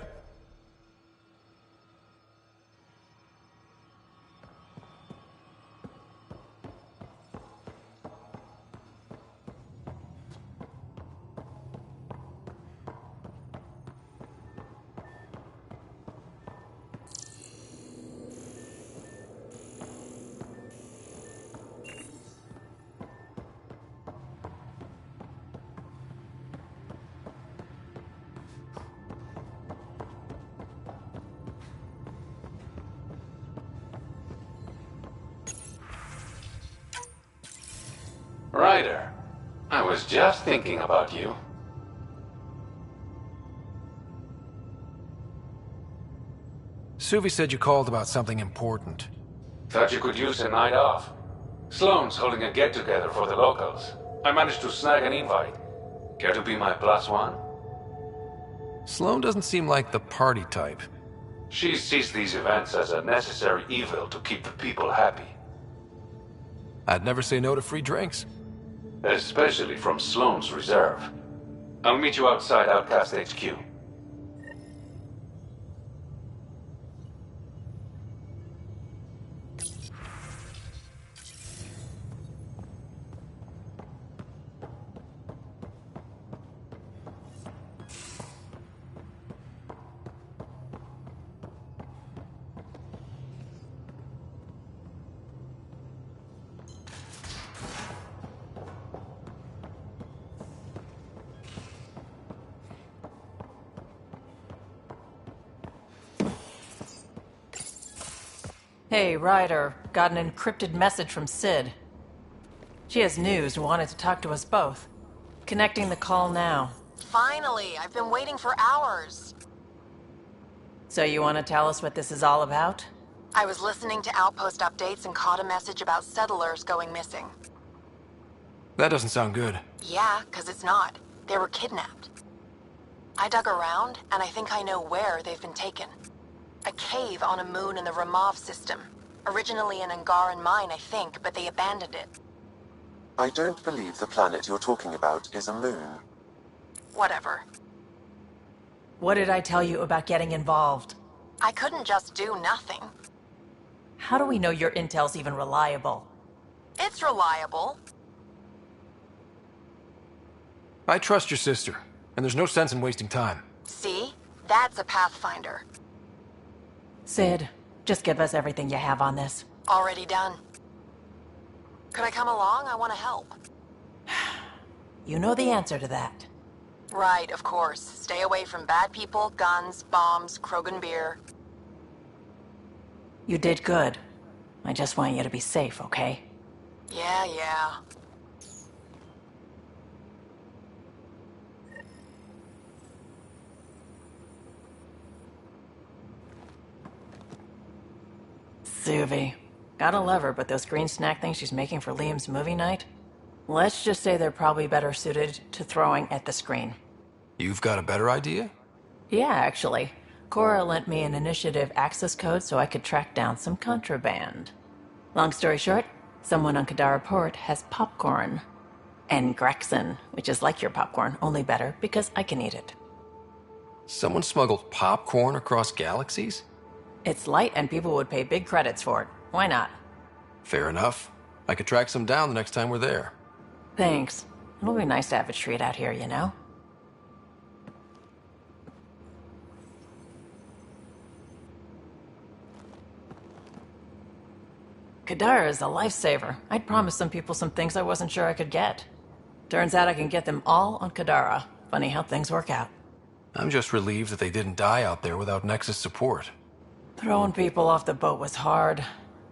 Ryder, I was just thinking about you. Suvi said you called about something important. Thought you could use a night off. Sloane's holding a get-together for the locals. I managed to snag an invite. Care to be my +1? Sloane doesn't seem like the party type. She sees these events as a necessary evil to keep the people happy. I'd never say no to free drinks. Especially from Sloane's reserve. I'll meet you outside Outcast HQ. Hey, Ryder. Got an encrypted message from Sid. She has news and wanted to talk to us both. Connecting the call now. Finally, I've been waiting for hours. So you want to tell us what this is all about? I was listening to Outpost updates and caught a message about settlers going missing. That doesn't sound good. Yeah, 'cause it's not. They were kidnapped. I dug around, and I think I know where they've been taken. A cave on a moon in the Ramov system. Originally an Angaran mine, I think, but they abandoned it. I don't believe the planet you're talking about is a moon. Whatever. What did I tell you about getting involved? I couldn't just do nothing. How do we know your intel's even reliable? It's reliable. I trust your sister, and there's no sense in wasting time. See? That's a Pathfinder. Sid, just give us everything you have on this. Already done. Could I come along? I want to help. You know the answer to that. Right, of course. Stay away from bad people, guns, bombs, Krogan beer. You did good. I just want you to be safe, okay? Yeah. Suvi. Gotta love her, but those green snack things she's making for Liam's movie night? Let's just say they're probably better suited to throwing at the screen. You've got a better idea? Yeah, actually. Cora lent me an initiative access code so I could track down some contraband. Long story short, someone on Kadara Port has popcorn. And Grexon, which is like your popcorn, only better because I can eat it. Someone smuggled popcorn across galaxies? It's light and people would pay big credits for it. Why not? Fair enough. I could track some down the next time we're there. Thanks. It'll be nice to have a treat out here, you know? Kadara is a lifesaver. I'd promised some people some things I wasn't sure I could get. Turns out I can get them all on Kadara. Funny how things work out. I'm just relieved that they didn't die out there without Nexus support. Throwing people off the boat was hard,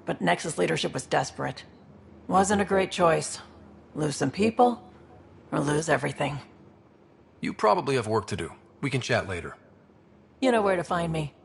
but Nexus leadership was desperate. Wasn't a great choice. Lose some people, or lose everything. You probably have work to do. We can chat later. You know where to find me.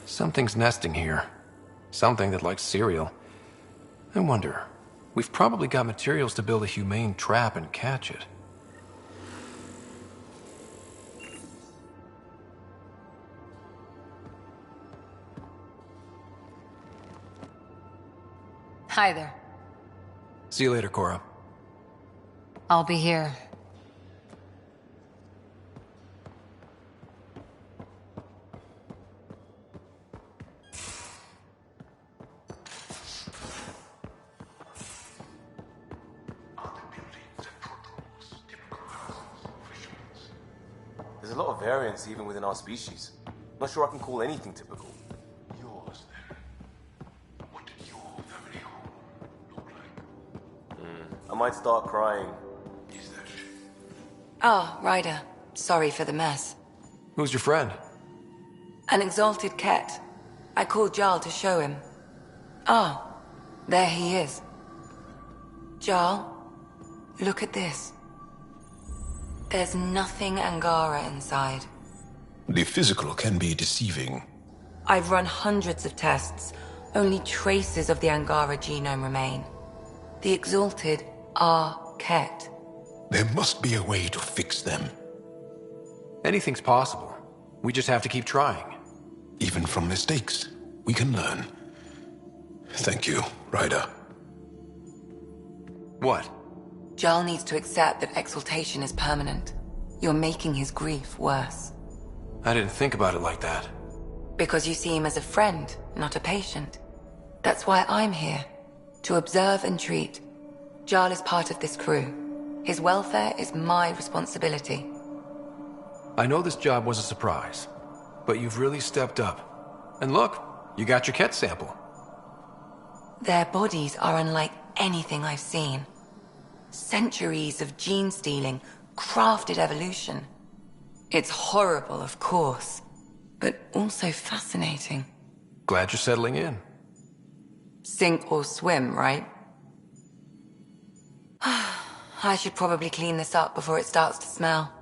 Something's nesting here. Something that likes cereal. I wonder, we've probably got materials to build a humane trap and catch it. Hi there. See you later, Cora. I'll be here. There's a lot of variance even within our species. Not sure I can call anything typical. Yours, then. What did your family home look like? I might start crying. Is that shit? Oh, Ryder. Sorry for the mess. Who's your friend? An exalted cat. I called Jarl to show him. Oh, there he is. Jarl, look at this. There's nothing Angara inside. The physical can be deceiving. I've run hundreds of tests. Only traces of the Angara genome remain. The exalted are Ket. There must be a way to fix them. Anything's possible. We just have to keep trying. Even from mistakes, we can learn. Thank you, Ryder. What? Jarl needs to accept that exaltation is permanent. You're making his grief worse. I didn't think about it like that. Because you see him as a friend, not a patient. That's why I'm here. To observe and treat. Jarl is part of this crew. His welfare is my responsibility. I know this job was a surprise, but you've really stepped up. And look, you got your Ket sample. Their bodies are unlike anything I've seen. Centuries of gene stealing, crafted evolution. It's horrible, of course, but also fascinating. Glad you're settling in. Sink or swim, right? I should probably clean this up before it starts to smell.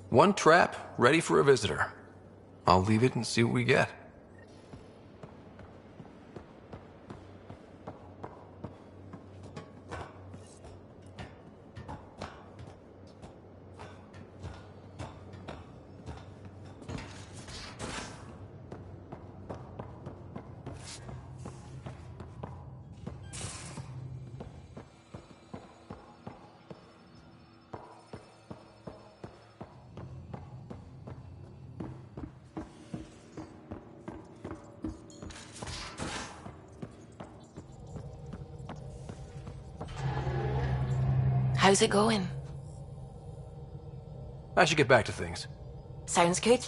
One trap, ready for a visitor. I'll leave it and see what we get. How's it going? I should get back to things. Sounds good.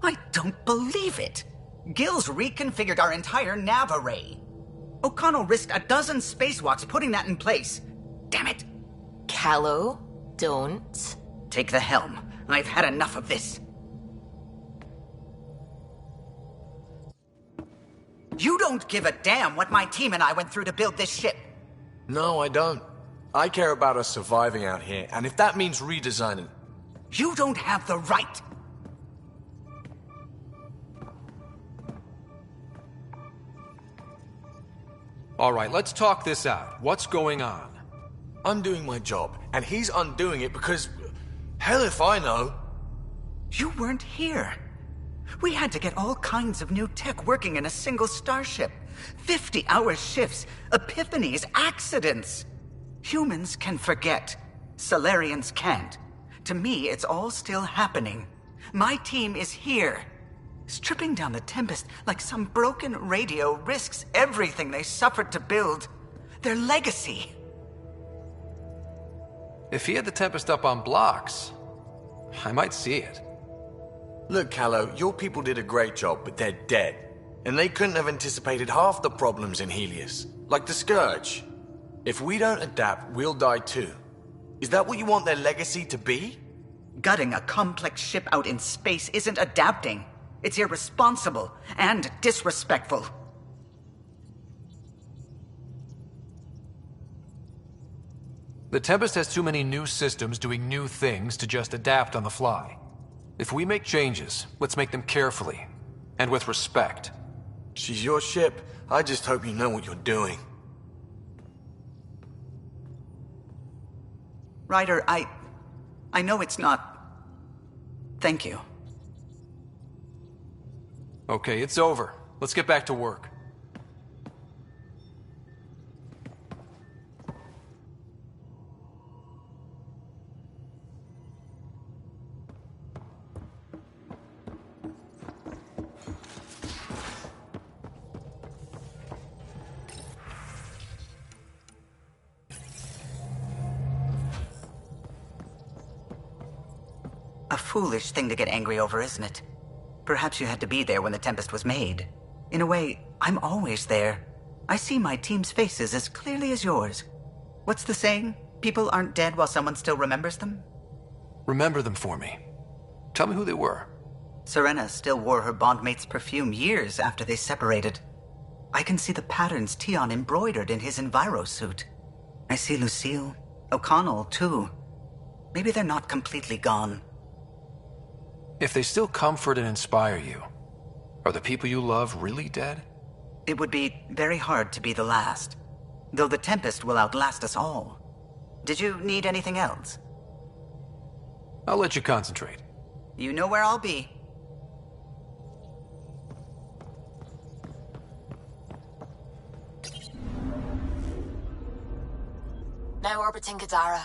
I don't believe it! Gil's reconfigured our entire nav array. O'Connell risked a dozen spacewalks putting that in place. Damn it! Callow, don't. Take the helm. I've had enough of this. You don't give a damn what my team and I went through to build this ship. No, I don't. I care about us surviving out here, and if that means redesigning... You don't have the right! All right, let's talk this out. What's going on? I'm doing my job, and he's undoing it because... Hell if I know. You weren't here. We had to get all kinds of new tech working in a single starship. 50-hour shifts, epiphanies, accidents. Humans can forget. Solarians can't. To me, it's all still happening. My team is here. Stripping down the Tempest like some broken radio risks everything they suffered to build. Their legacy. If he had the Tempest up on blocks, I might see it. Look, Callow, your people did a great job, but they're dead. And they couldn't have anticipated half the problems in Helios. Like the Scourge. If we don't adapt, we'll die too. Is that what you want their legacy to be? Gutting a complex ship out in space isn't adapting. It's irresponsible and disrespectful. The Tempest has too many new systems doing new things to just adapt on the fly. If we make changes, let's make them carefully and with respect. She's your ship. I just hope you know what you're doing. Ryder, I know it's not... Thank you. Okay, it's over. Let's get back to work. A foolish thing to get angry over, isn't it? Perhaps you had to be there when the Tempest was made. In a way, I'm always there. I see my team's faces as clearly as yours. What's the saying? People aren't dead while someone still remembers them? Remember them for me. Tell me who they were. Serena still wore her bondmate's perfume years after they separated. I can see the patterns Tion embroidered in his Enviro suit. I see Lucille, O'Connell, too. Maybe they're not completely gone. If they still comfort and inspire you, are the people you love really dead? It would be very hard to be the last, though the Tempest will outlast us all. Did you need anything else? I'll let you concentrate. You know where I'll be. Now orbiting Kadara.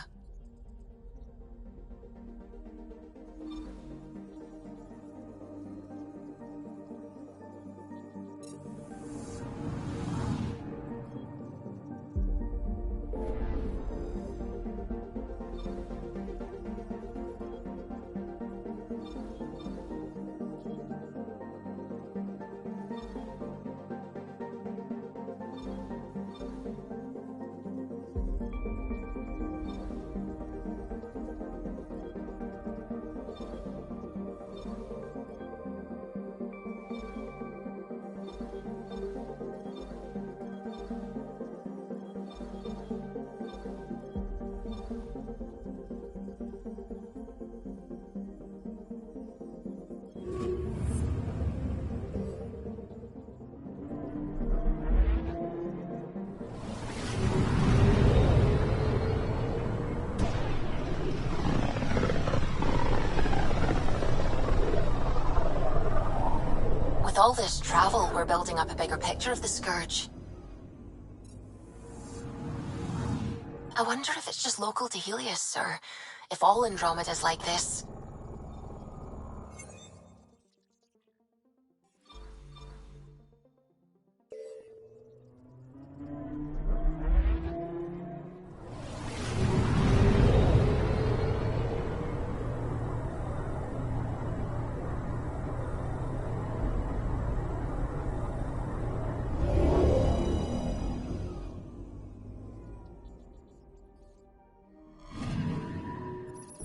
With all this travel, we're building up a bigger picture of the Scourge. I wonder if it's just local to Helios, or if all Andromeda's like this.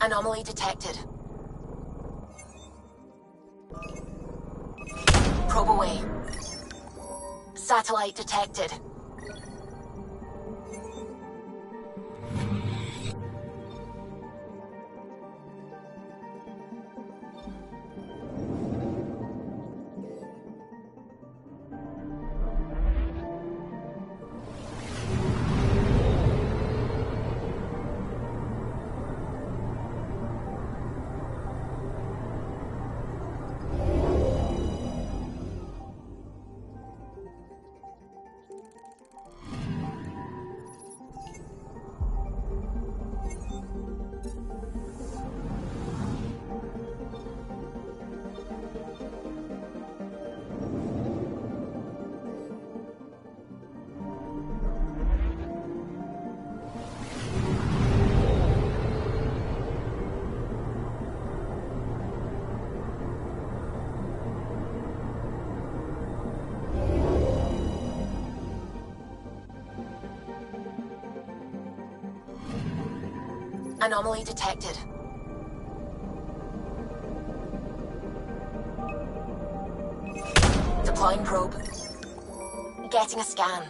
Anomaly detected. Probe away. Satellite detected. Anomaly detected. Deploying probe. Getting a scan.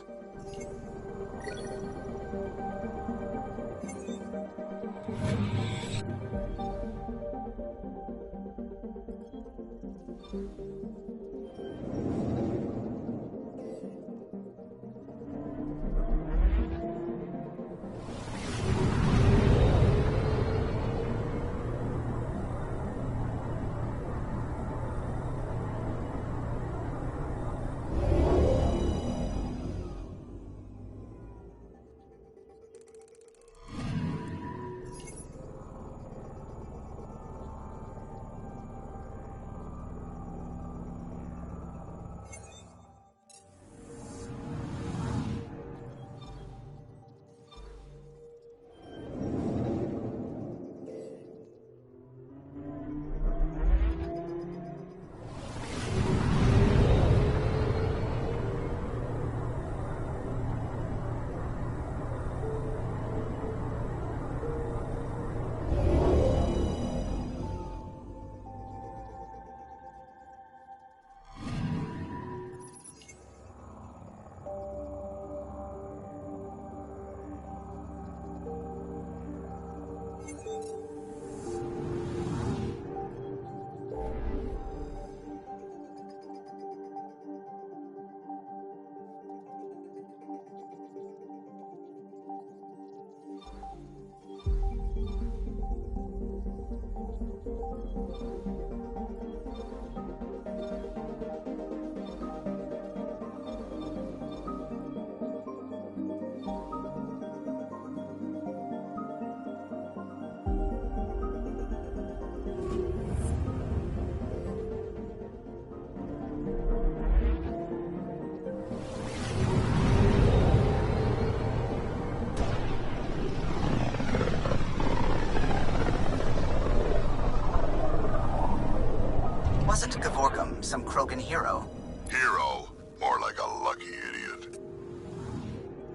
Wasn't Gavorkum some Krogan hero? Hero? More like a lucky idiot.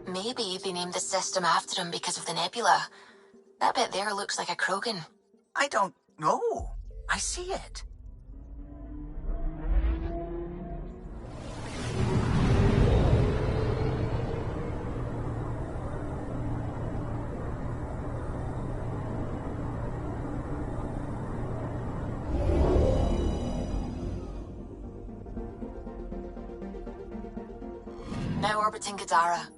Maybe they named the system after him because of the nebula. That bit there looks like a Krogan. I don't know. I see it. Now orbiting Kadara.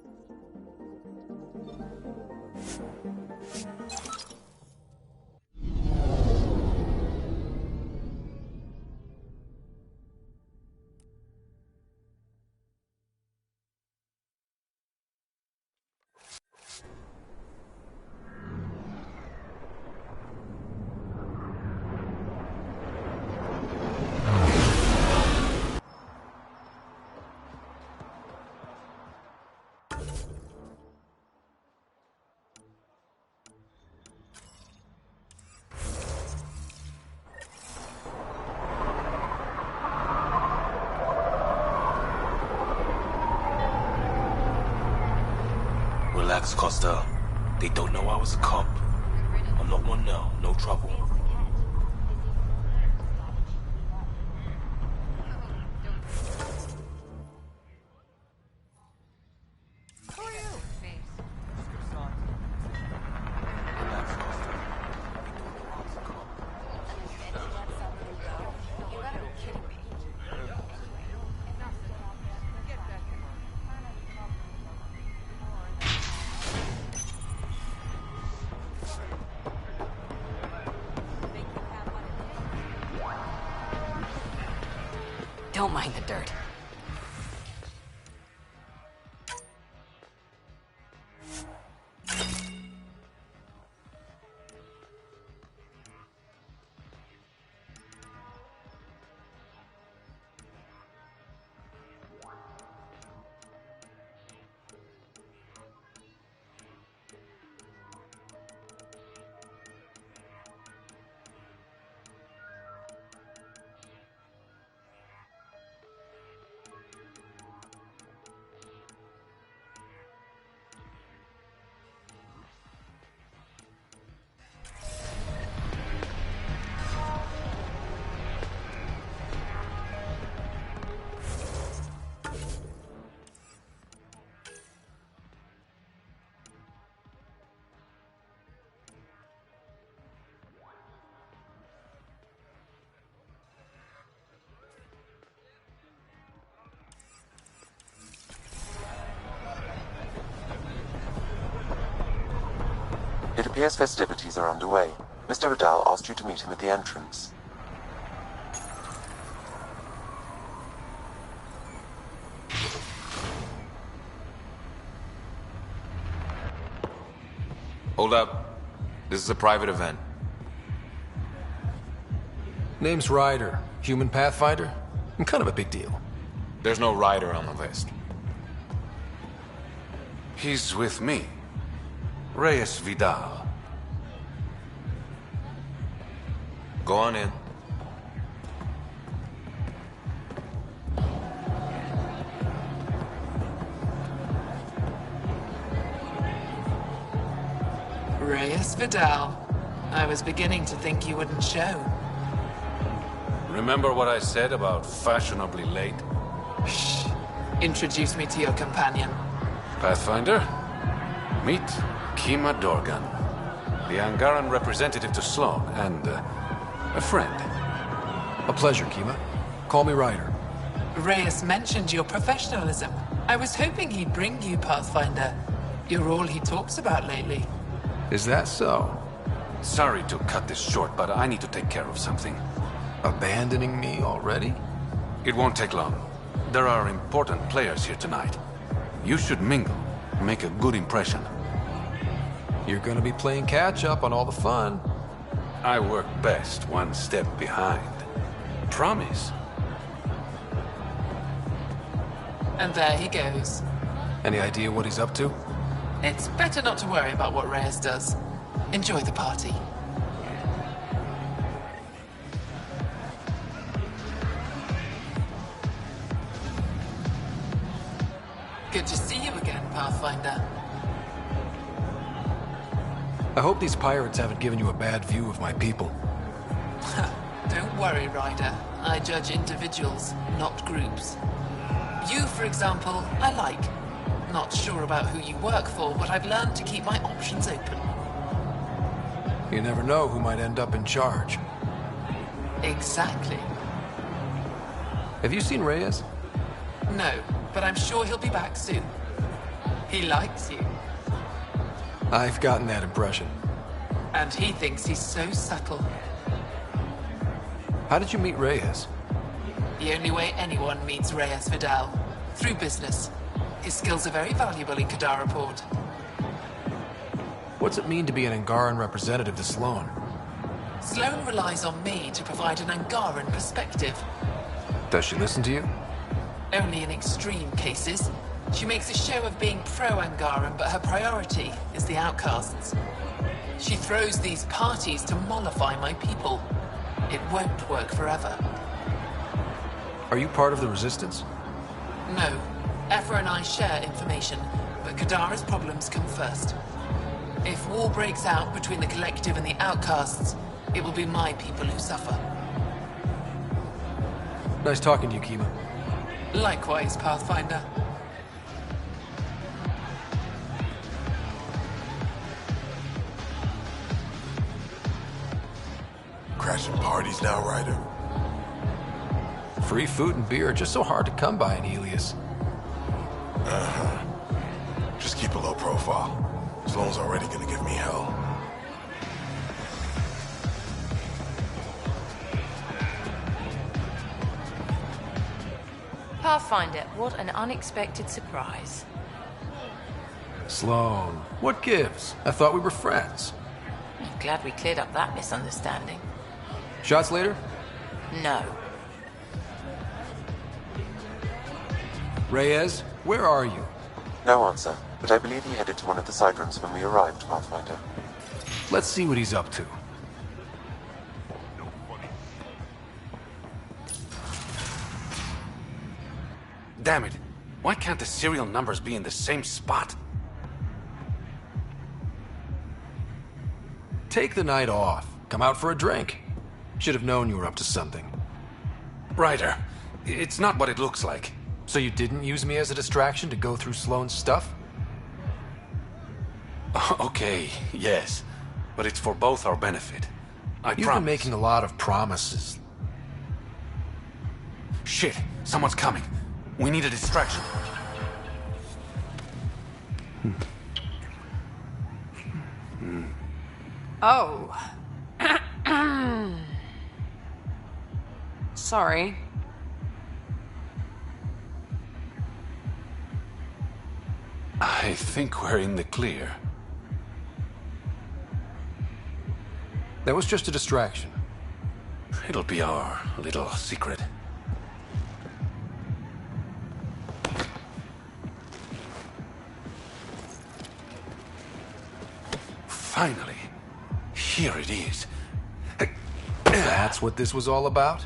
Relax, Costa. They don't know I was a cop. I'm not one now, no trouble. Don't mind the dirt. It appears festivities are underway. Mr. Vidal asked you to meet him at the entrance. Hold up. This is a private event. Name's Ryder. Human Pathfinder. I'm kind of a big deal. There's no rider on the list. He's with me. Reyes Vidal. Go on in. Reyes Vidal. I was beginning to think you wouldn't show. Remember what I said about fashionably late? Shh. Introduce me to your companion. Pathfinder, meet Kima Dorgan, the Angaran representative to Sloan, and a friend. A pleasure, Kima. Call me Ryder. Reyes mentioned your professionalism. I was hoping he'd bring you, Pathfinder. You're all he talks about lately. Is that so? Sorry to cut this short, but I need to take care of something. Abandoning me already? It won't take long. There are important players here tonight. You should mingle, make a good impression. You're gonna be playing catch-up on all the fun. I work best one step behind. Promise. And there he goes. Any idea what he's up to? It's better not to worry about what Reyes does. Enjoy the party. Good to see you again, Pathfinder. I hope these pirates haven't given you a bad view of my people. Don't worry, Ryder. I judge individuals, not groups. You, for example, I like. Not sure about who you work for, but I've learned to keep my options open. You never know who might end up in charge. Exactly. Have you seen Reyes? No, but I'm sure he'll be back soon. He likes you. I've gotten that impression. And he thinks he's so subtle. How did you meet Reyes? The only way anyone meets Reyes Vidal. Through business. His skills are very valuable in Kadara Port. What's it mean to be an Angaran representative to Sloan? Sloan relies on me to provide an Angaran perspective. Does she listen to you? Only in extreme cases. She makes a show of being pro-Angaran, but her priority is the outcasts. She throws these parties to mollify my people. It won't work forever. Are you part of the Resistance? No. Ephra and I share information, but Kadara's problems come first. If war breaks out between the Collective and the outcasts, it will be my people who suffer. Nice talking to you, Kima. Likewise, Pathfinder. Crashing parties now, Ryder? Free food and beer are just so hard to come by in Helios. Uh-huh. Just keep a low profile. Sloan's already gonna give me hell. Pathfinder, what an unexpected surprise. Sloan, what gives? I thought we were friends. I'm glad we cleared up that misunderstanding. Shots later? No. Reyes, where are you? No answer, but I believe he headed to one of the side rooms when we arrived, Pathfinder. Let's see what he's up to. Damn it. Why can't the serial numbers be in the same spot? Take the night off. Come out for a drink. Should have known you were up to something. Ryder, it's not what it looks like. So you didn't use me as a distraction to go through Sloan's stuff? Okay, yes. But it's for both our benefit. I promise. You've been making a lot of promises. Shit, someone's coming. We need a distraction. Oh. Sorry. I think we're in the clear. That was just a distraction. It'll be our little secret. Finally, here it is. That's what this was all about?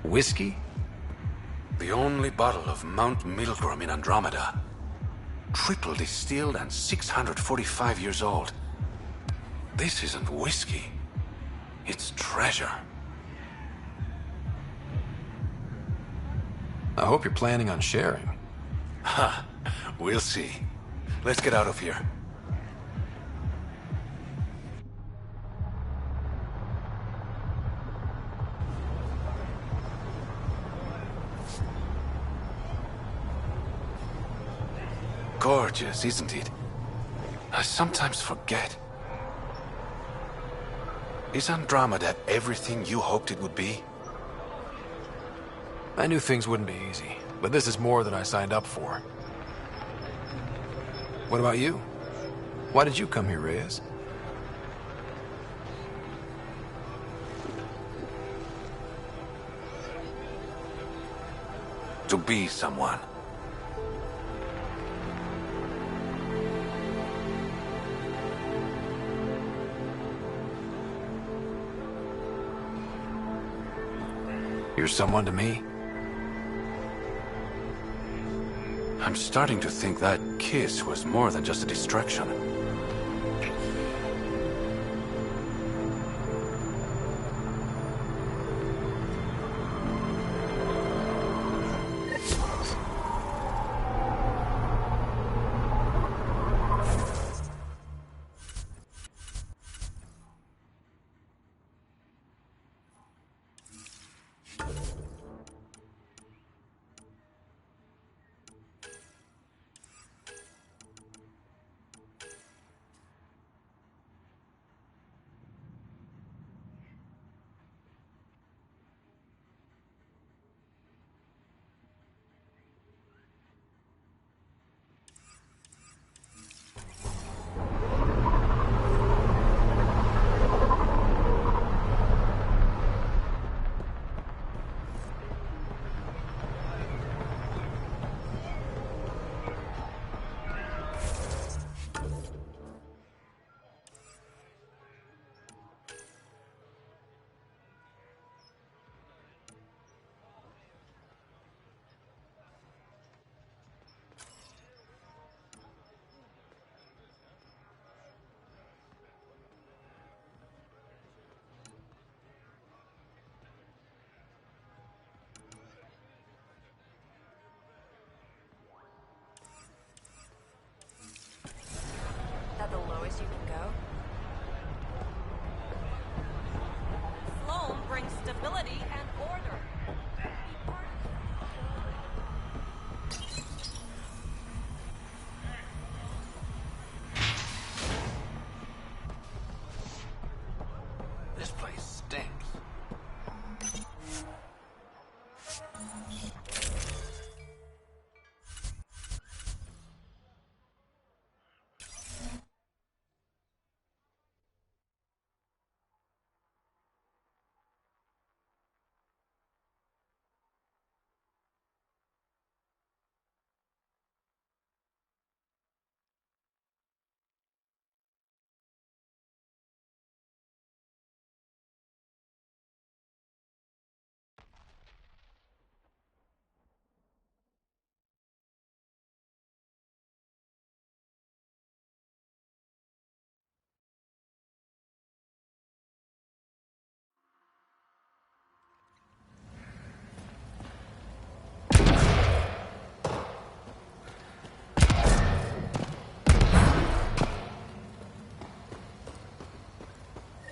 Whiskey? The only bottle of Mount Milgrom in Andromeda. Triple distilled and 645 years old. This isn't whiskey. It's treasure. I hope you're planning on sharing. Ha! We'll see. Let's get out of here. Gorgeous, isn't it? I sometimes forget. Is Andromeda everything you hoped it would be? I knew things wouldn't be easy, but this is more than I signed up for. What about you? Why did you come here, Reyes? To be someone. You're someone to me? I'm starting to think that kiss was more than just a distraction. That the lowest you can go? Sloan brings stability and order. This place stinks.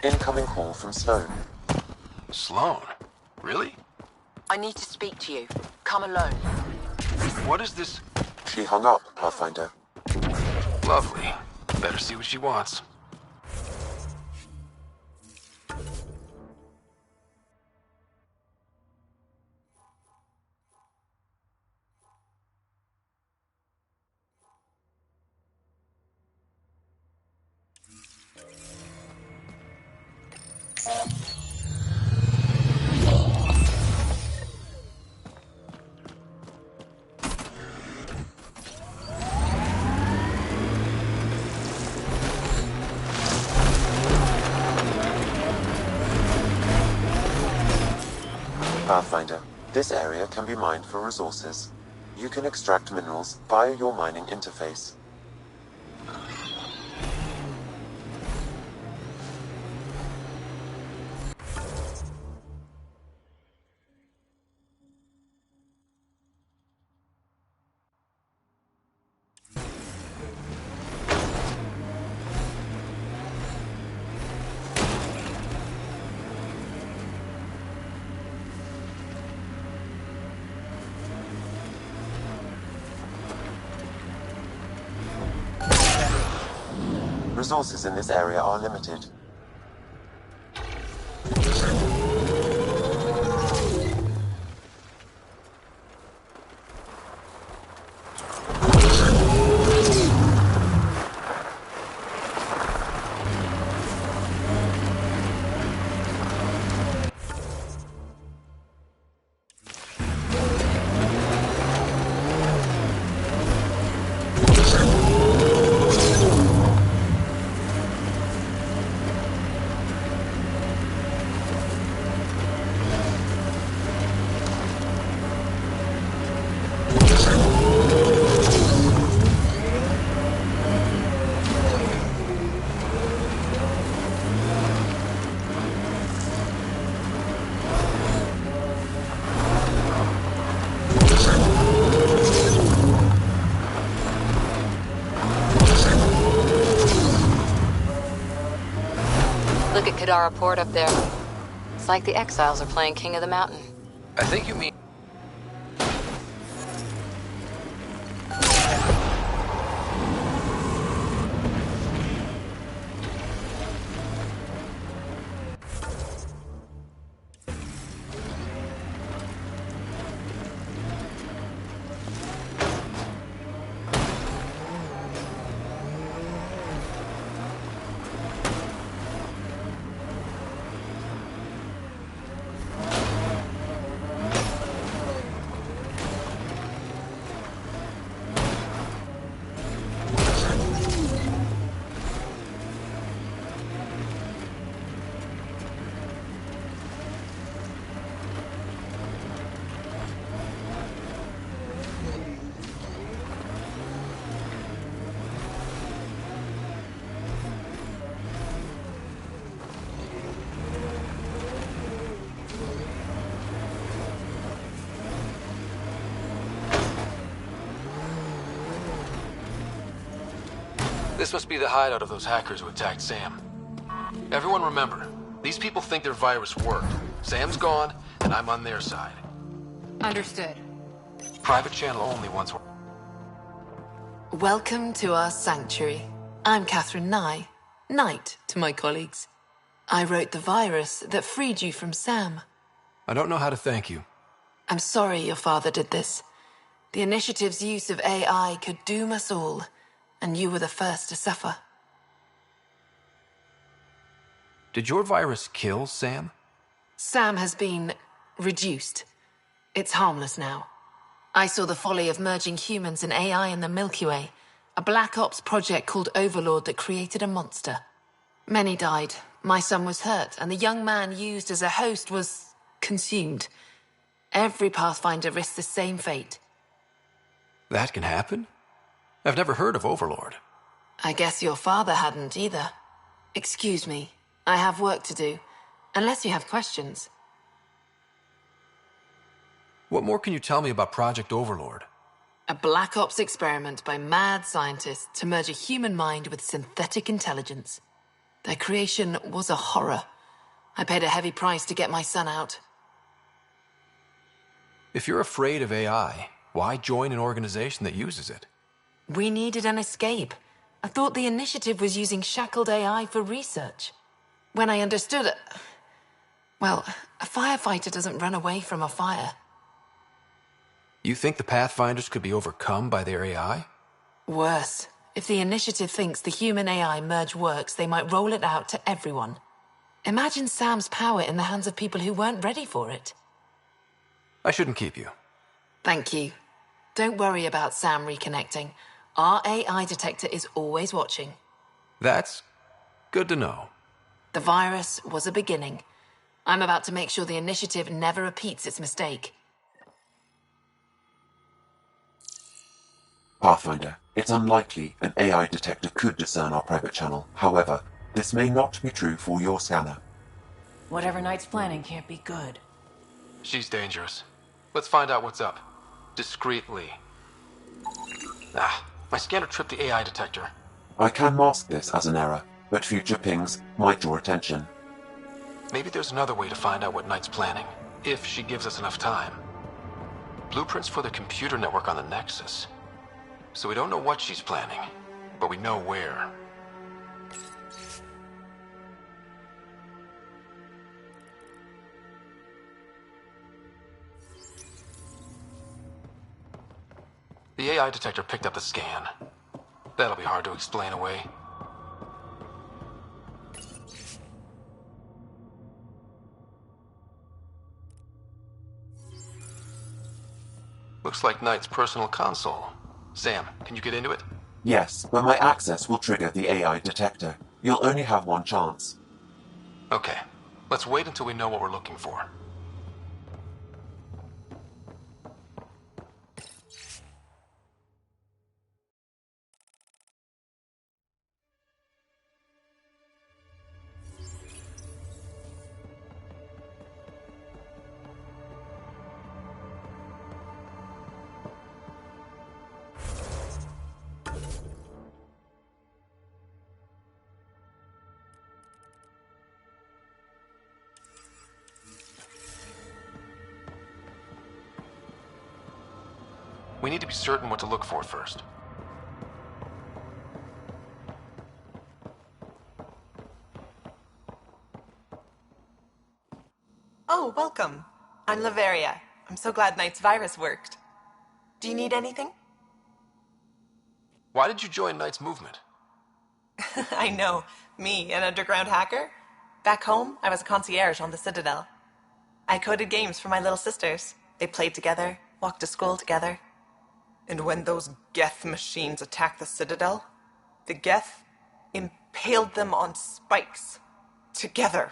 Incoming call from Sloan. Sloan? Really? I need to speak to you. Come alone. What is this? She hung up, Pathfinder. Lovely. Better see what she wants. Pathfinder, this area can be mined for resources. You can extract minerals via your mining interface. Resources in this area are limited. Look at Kadara Port up there. It's like the Exiles are playing King of the Mountain. I think you mean... This must be the hideout of those hackers who attacked Sam. Everyone remember, these people think their virus worked. Sam's gone, and I'm on their side. Understood. Private channel only once we're... Welcome to our sanctuary. I'm Catherine Nye, Knight to my colleagues. I wrote the virus that freed you from Sam. I don't know how to thank you. I'm sorry your father did this. The Initiative's use of AI could doom us all, and you were the first to suffer. Did your virus kill Sam? Sam has been reduced. It's harmless now. I saw the folly of merging humans and AI in the Milky Way, a Black Ops project called Overlord that created a monster. Many died. My son was hurt, and the young man used as a host was consumed. Every Pathfinder risks the same fate. That can happen? I've never heard of Overlord. I guess your father hadn't either. Excuse me, I have work to do. Unless you have questions. What more can you tell me about Project Overlord? A Black Ops experiment by mad scientists to merge a human mind with synthetic intelligence. Their creation was a horror. I paid a heavy price to get my son out. If you're afraid of AI, why join an organization that uses it? We needed an escape. I thought the Initiative was using shackled AI for research. When I understood it... Well, a firefighter doesn't run away from a fire. You think the Pathfinders could be overcome by their AI? Worse. If the Initiative thinks the human-AI merge works, they might roll it out to everyone. Imagine Sam's power in the hands of people who weren't ready for it. I shouldn't keep you. Thank you. Don't worry about Sam reconnecting. Our AI detector is always watching. That's good to know. The virus was a beginning. I'm about to make sure the Initiative never repeats its mistake. Pathfinder, it's unlikely an AI detector could discern our private channel. However, this may not be true for your scanner. Whatever Knight's planning can't be good. She's dangerous. Let's find out what's up. Discreetly. My scanner tripped the AI detector. I can mask this as an error, but future pings might draw attention. Maybe there's another way to find out what Knight's planning, if she gives us enough time. Blueprints for the computer network on the Nexus. So we don't know what she's planning, but we know where. The AI detector picked up the scan. That'll be hard to explain away. Looks like Knight's personal console. Sam, can you get into it? Yes, but my access will trigger the AI detector. You'll only have one chance. Okay. Let's wait until we know what we're looking for. We need to be certain what to look for first. Oh, welcome. I'm Laveria. I'm so glad Knight's virus worked. Do you need anything? Why did you join Knight's movement? I know. Me, an underground hacker? Back home, I was a concierge on the Citadel. I coded games for my little sisters. They played together, walked to school together. And when those Geth machines attacked the Citadel, the Geth impaled them on spikes. Together.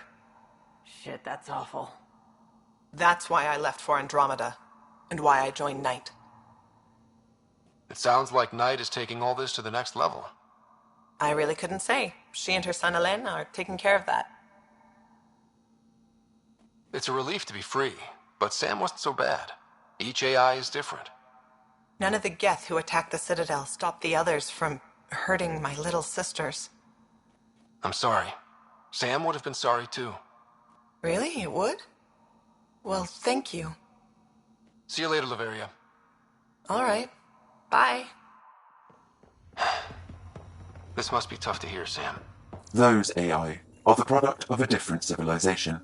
Shit, that's awful. That's why I left for Andromeda, and why I joined Knight. It sounds like Knight is taking all this to the next level. I really couldn't say. She and her son Alain are taking care of that. It's a relief to be free, but Sam wasn't so bad. Each AI is different. None of the Geth who attacked the Citadel stopped the others from hurting my little sisters. I'm sorry. Sam would have been sorry too. Really? It would? Well, thank you. See you later, Laveria. All right. Bye. This must be tough to hear, Sam. Those AI are the product of a different civilization.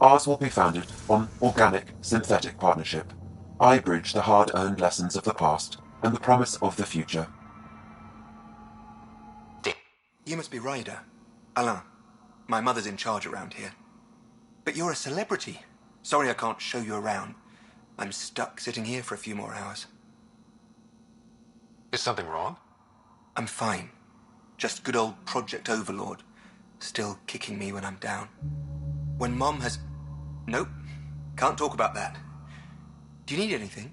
Ours will be founded on organic, synthetic partnership. I bridge the hard-earned lessons of the past and the promise of the future. You must be Ryder. Alain. My mother's in charge around here. But you're a celebrity. Sorry I can't show you around. I'm stuck sitting here for a few more hours. Is something wrong? I'm fine. Just good old Project Overlord. Still kicking me when I'm down. When Mom has... Nope. Can't talk about that. Do you need anything?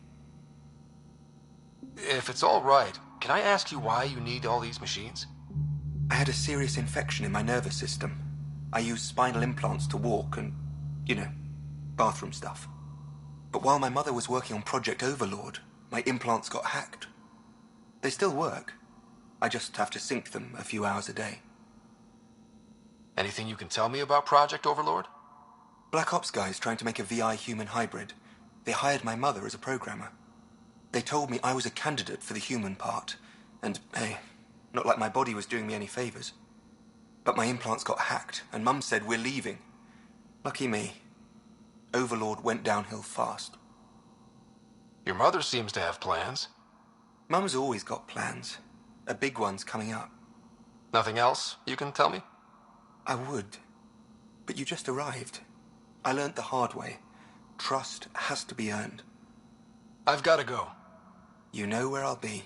If it's all right, can I ask you why you need all these machines? I had a serious infection in my nervous system. I used spinal implants to walk and, you know, bathroom stuff. But while my mother was working on Project Overlord, my implants got hacked. They still work. I just have to sync them a few hours a day. Anything you can tell me about Project Overlord? Black Ops guys trying to make a VI human hybrid. They hired my mother as a programmer. They told me I was a candidate for the human part. And, hey, not like my body was doing me any favors. But my implants got hacked, and Mum said we're leaving. Lucky me. Overlord went downhill fast. Your mother seems to have plans. Mum's always got plans. A big one's coming up. Nothing else you can tell me? I would. But you just arrived. I learned the hard way. Trust has to be earned. I've got to go. You know where I'll be.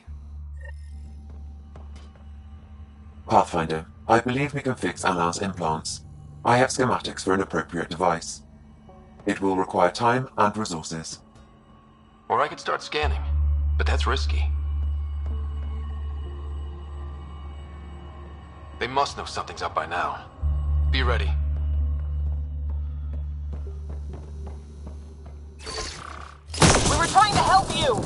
Pathfinder, I believe we can fix Alain's implants. I have schematics for an appropriate device. It will require time and resources. Or I could start scanning, but that's risky. They must know something's up by now. Be ready. We were trying to help you!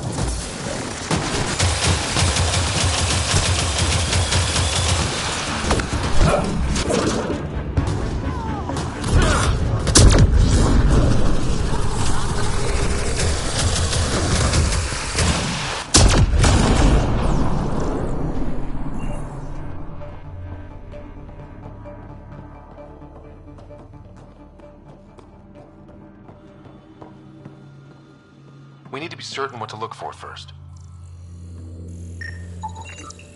We need to be certain what to look for first.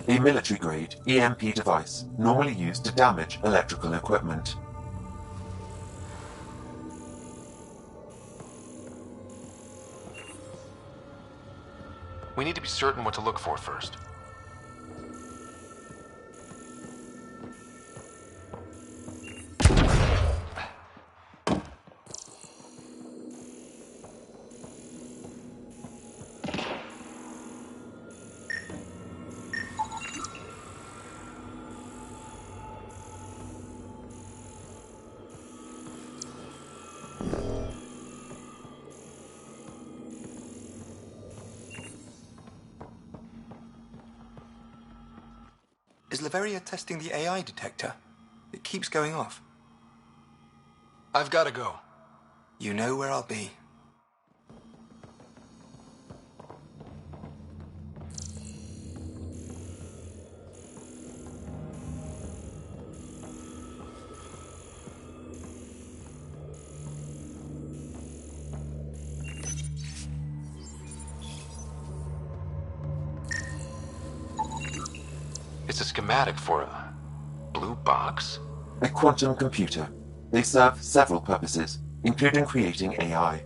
A military-grade EMP device, normally used to damage electrical equipment. We need to be certain what to look for first. Is Laveria testing the AI detector? It keeps going off. I've got to go. You know where I'll be. It's a schematic for a blue box? A quantum computer. They serve several purposes, including creating AI.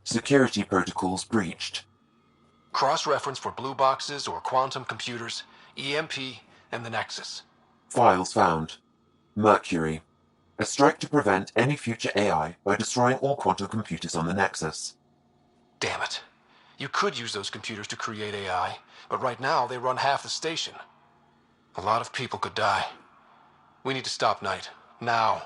Security protocols breached. Cross-reference for blue boxes or quantum computers, EMP, and the Nexus. Files found. Mercury. A strike to prevent any future AI by destroying all quantum computers on the Nexus. Damn it. You could use those computers to create AI, but right now they run half the station. A lot of people could die. We need to stop Knight. Now.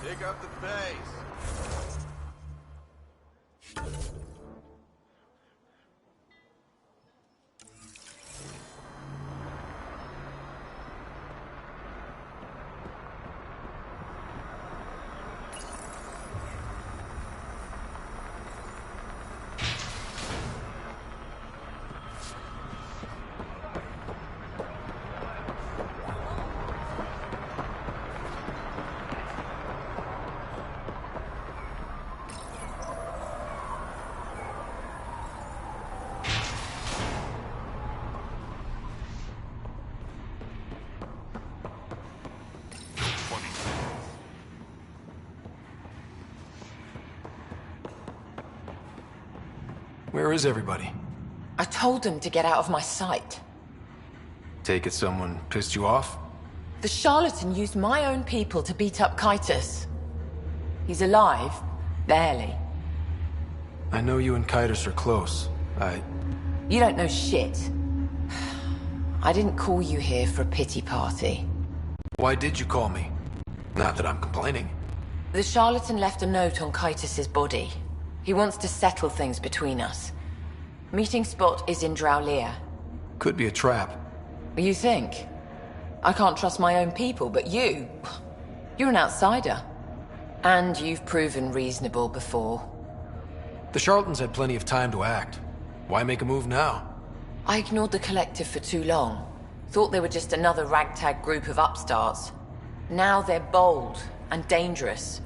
Pick up the pace. Where is everybody? I told them to get out of my sight. Take it someone pissed you off? The charlatan used my own people to beat up Kitus. He's alive, barely. I know you and Kitus are close. You don't know shit. I didn't call you here for a pity party. Why did you call me? Not that I'm complaining. The charlatan left a note on Kitus's body. He wants to settle things between us. Meeting spot is in Drowlear. Could be a trap. You think? I can't trust my own people, but you're an outsider. And you've proven reasonable before. The charlatans had plenty of time to act. Why make a move now? I ignored the collective for too long. Thought they were just another ragtag group of upstarts. Now they're bold and dangerous.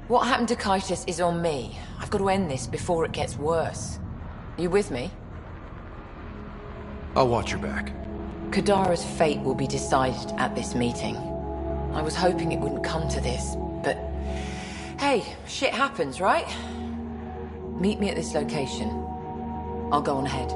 What happened to Kitus is on me. I've got to end this before it gets worse. You with me? I'll watch your back. Kadara's fate will be decided at this meeting. I was hoping it wouldn't come to this, but... Hey, shit happens, right? Meet me at this location. I'll go on ahead.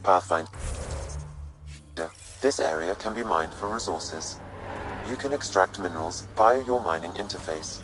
Pathfinder. This area can be mined for resources. You can extract minerals via your mining interface.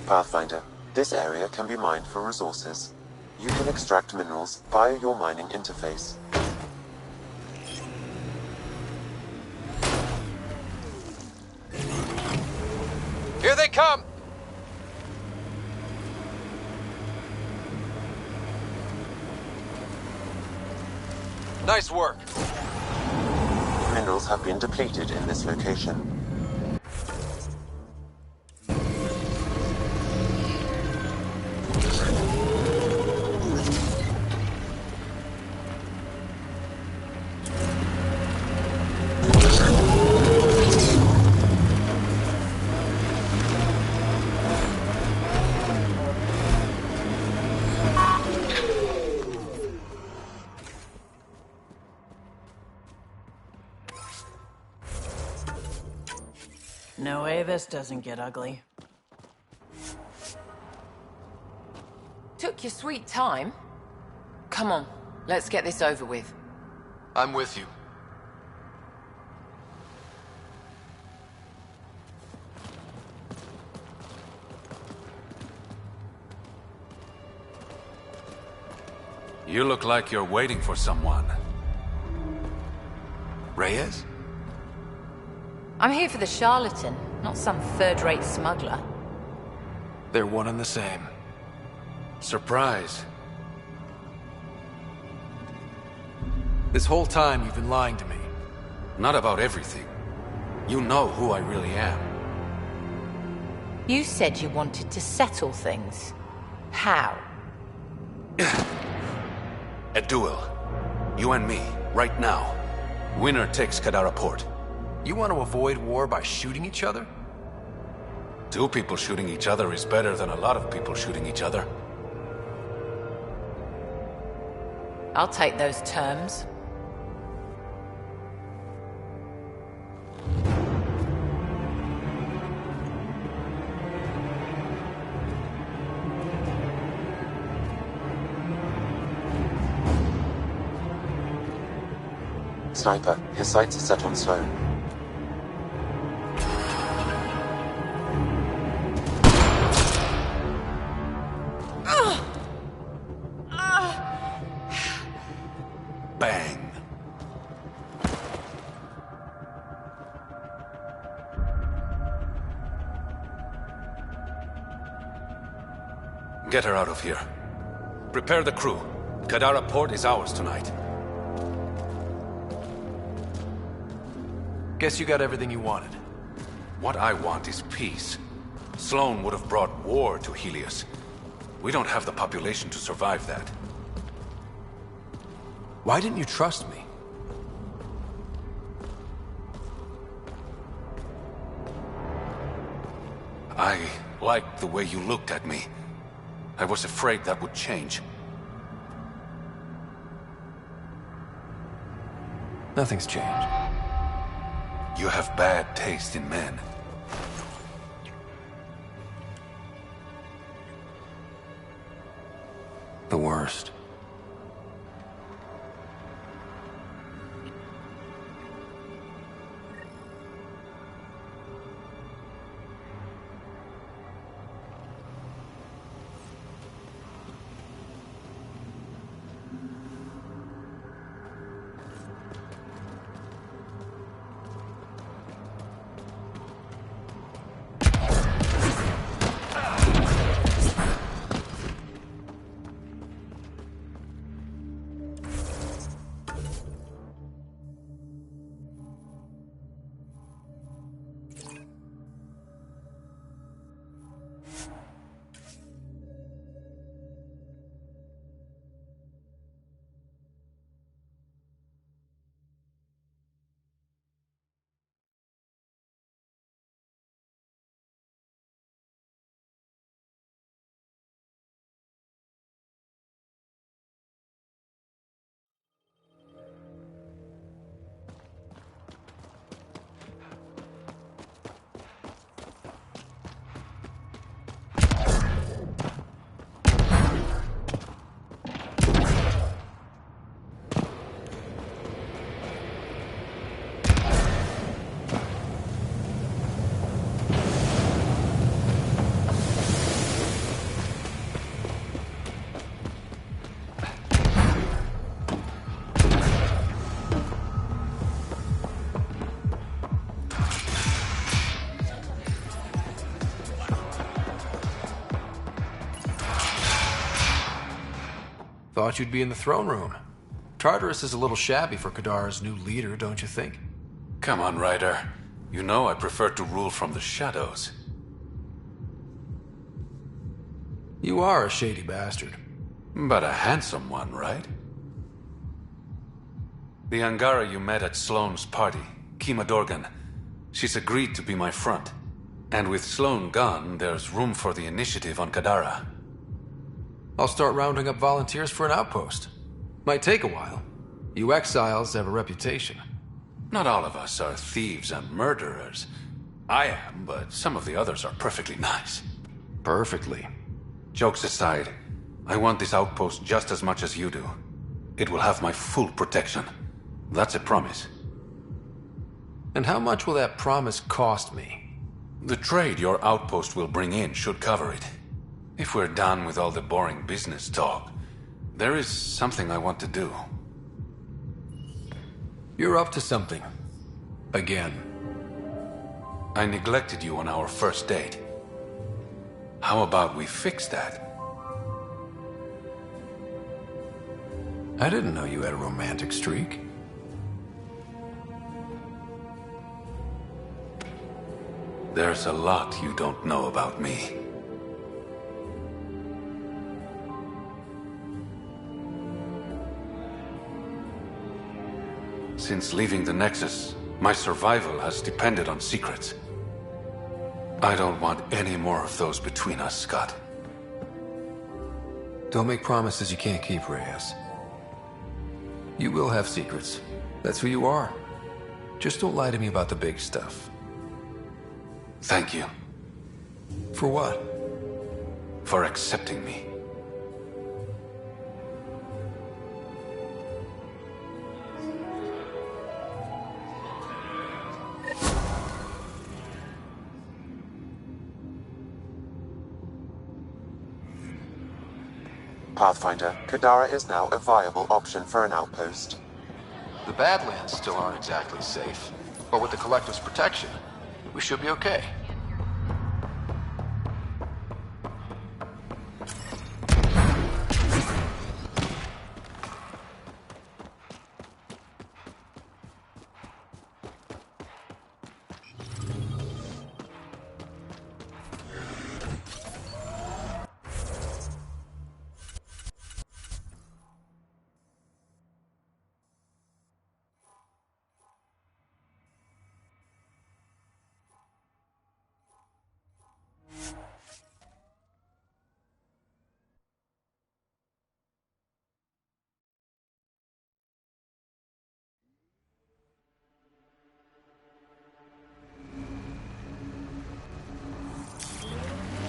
Pathfinder. This area can be mined for resources. You can extract minerals via your mining interface. Here they come! Nice work. Minerals have been depleted in this location. No way this doesn't get ugly. Took your sweet time. Come on, let's get this over with. I'm with you. You look like you're waiting for someone. Reyes? I'm here for the charlatan, not some third-rate smuggler. They're one and the same. Surprise. This whole time you've been lying to me. Not about everything. You know who I really am. You said you wanted to settle things. How? A duel. You and me, right now. Winner takes Kadara Port. You want to avoid war by shooting each other? 2 people shooting each other is better than a lot of people shooting each other. I'll take those terms. Sniper, his sights are set on Sloan. bang. Get her out of here. Prepare the crew. Kadara Port is ours tonight. Guess you got everything you wanted. What I want is peace. Sloane would have brought war to Helios. We don't have the population to survive that. Why didn't you trust me? I liked the way you looked at me. I was afraid that would change. Nothing's changed. You have bad taste in men. The worst. Thought you'd be in the throne room. Tartarus is a little shabby for Kadara's new leader, don't you think? Come on, Ryder. You know I prefer to rule from the shadows. You are a shady bastard. But a handsome one, right? The Angara you met at Sloane's party, Kima Dorgan, she's agreed to be my front. And with Sloane gone, there's room for the initiative on Kadara. I'll start rounding up volunteers for an outpost. Might take a while. You exiles have a reputation. Not all of us are thieves and murderers. I am, but some of the others are perfectly nice. Perfectly. Jokes aside, I want this outpost just as much as you do. It will have my full protection. That's a promise. And how much will that promise cost me? The trade your outpost will bring in should cover it. If we're done with all the boring business talk, there is something I want to do. You're up to something. Again. I neglected you on our first date. How about we fix that? I didn't know you had a romantic streak. There's a lot you don't know about me. Since leaving the Nexus, my survival has depended on secrets. I don't want any more of those between us, Scott. Don't make promises you can't keep, Reyes. You will have secrets. That's who you are. Just don't lie to me about the big stuff. Thank you. For what? For accepting me. Pathfinder, Kadara is now a viable option for an outpost. The Badlands still aren't exactly safe, but with the Collective's protection, we should be okay.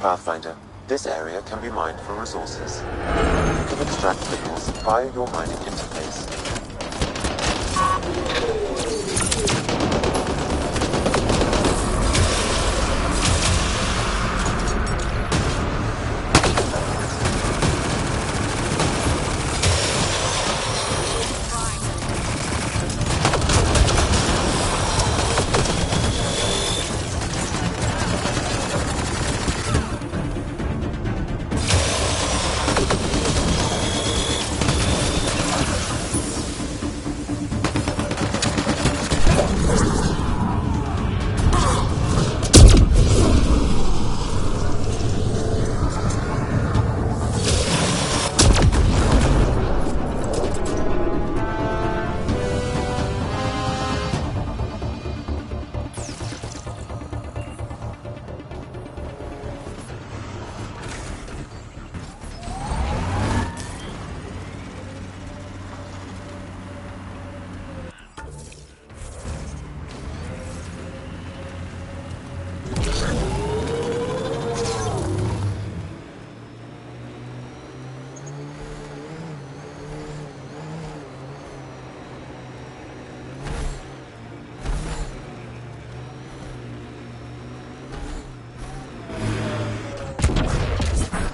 Pathfinder, this area can be mined for resources. You can extract minerals via your mining interface.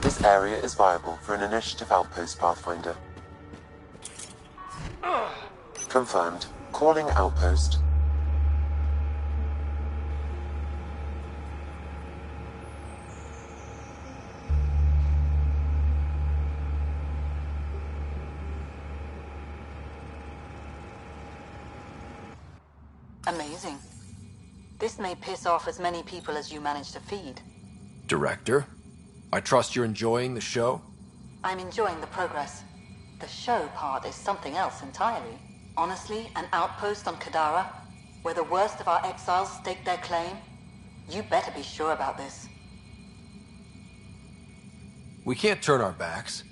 This area is viable for an initiative outpost, Pathfinder. Confirmed. Calling outpost. Amazing. This may piss off as many people as you manage to feed. Director, I trust you're enjoying the show? I'm enjoying the progress. The show part is something else entirely. Honestly, an outpost on Kadara, where the worst of our exiles stake their claim, you better be sure about this. We can't turn our backs.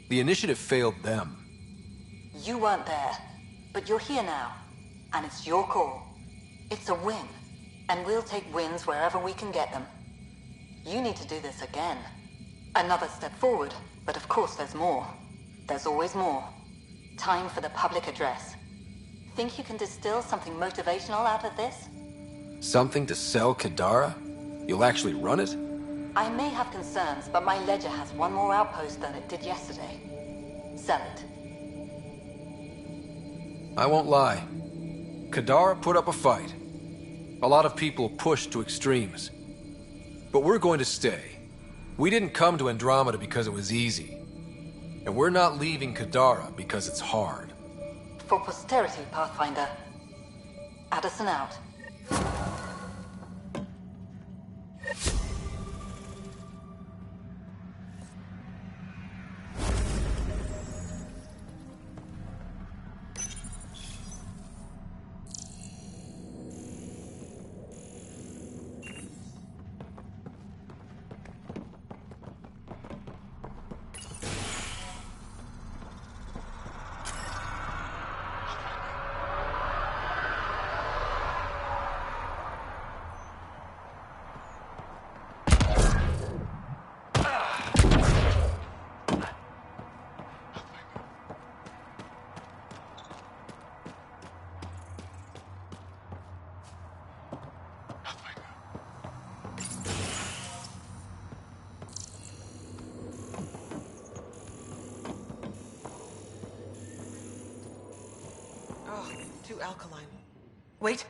The initiative failed them. You weren't there, but you're here now, and it's your call. It's a win, and we'll take wins wherever we can get them. You need to do this again. Another step forward, but of course there's more. There's always more. Time for the public address. Think you can distill something motivational out of this? Something to sell Kadara? You'll actually run it? I may have concerns, but my ledger has one more outpost than it did yesterday. Sell it. I won't lie. Kadara put up a fight. A lot of people pushed to extremes. But we're going to stay. We didn't come to Andromeda because it was easy. And we're not leaving Kadara because it's hard. For posterity, Pathfinder. Addison out. too alkaline. Wait.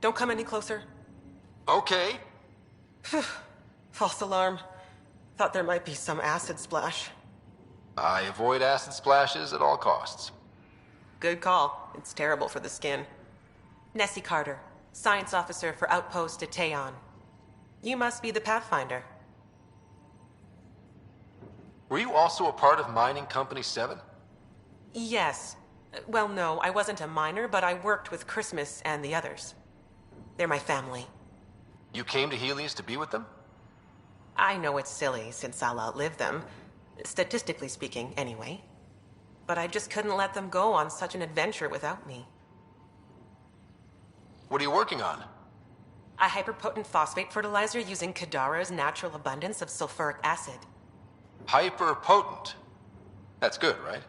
Don't come any closer. Okay. False alarm. Thought there might be some acid splash. I avoid acid splashes at all costs. Good call. It's terrible for the skin. Nessie Carter, Science Officer for Outpost Ateon. You must be the Pathfinder. Were you also a part of Mining Company 7? Yes. Well, no, I wasn't a miner, but I worked with Christmas and the others. They're my family. You came to Helios to be with them? I know it's silly, since I'll outlive them. Statistically speaking, anyway. But I just couldn't let them go on such an adventure without me. What are you working on? A hyperpotent phosphate fertilizer using Kadara's natural abundance of sulfuric acid. Hyper-potent. That's good, right?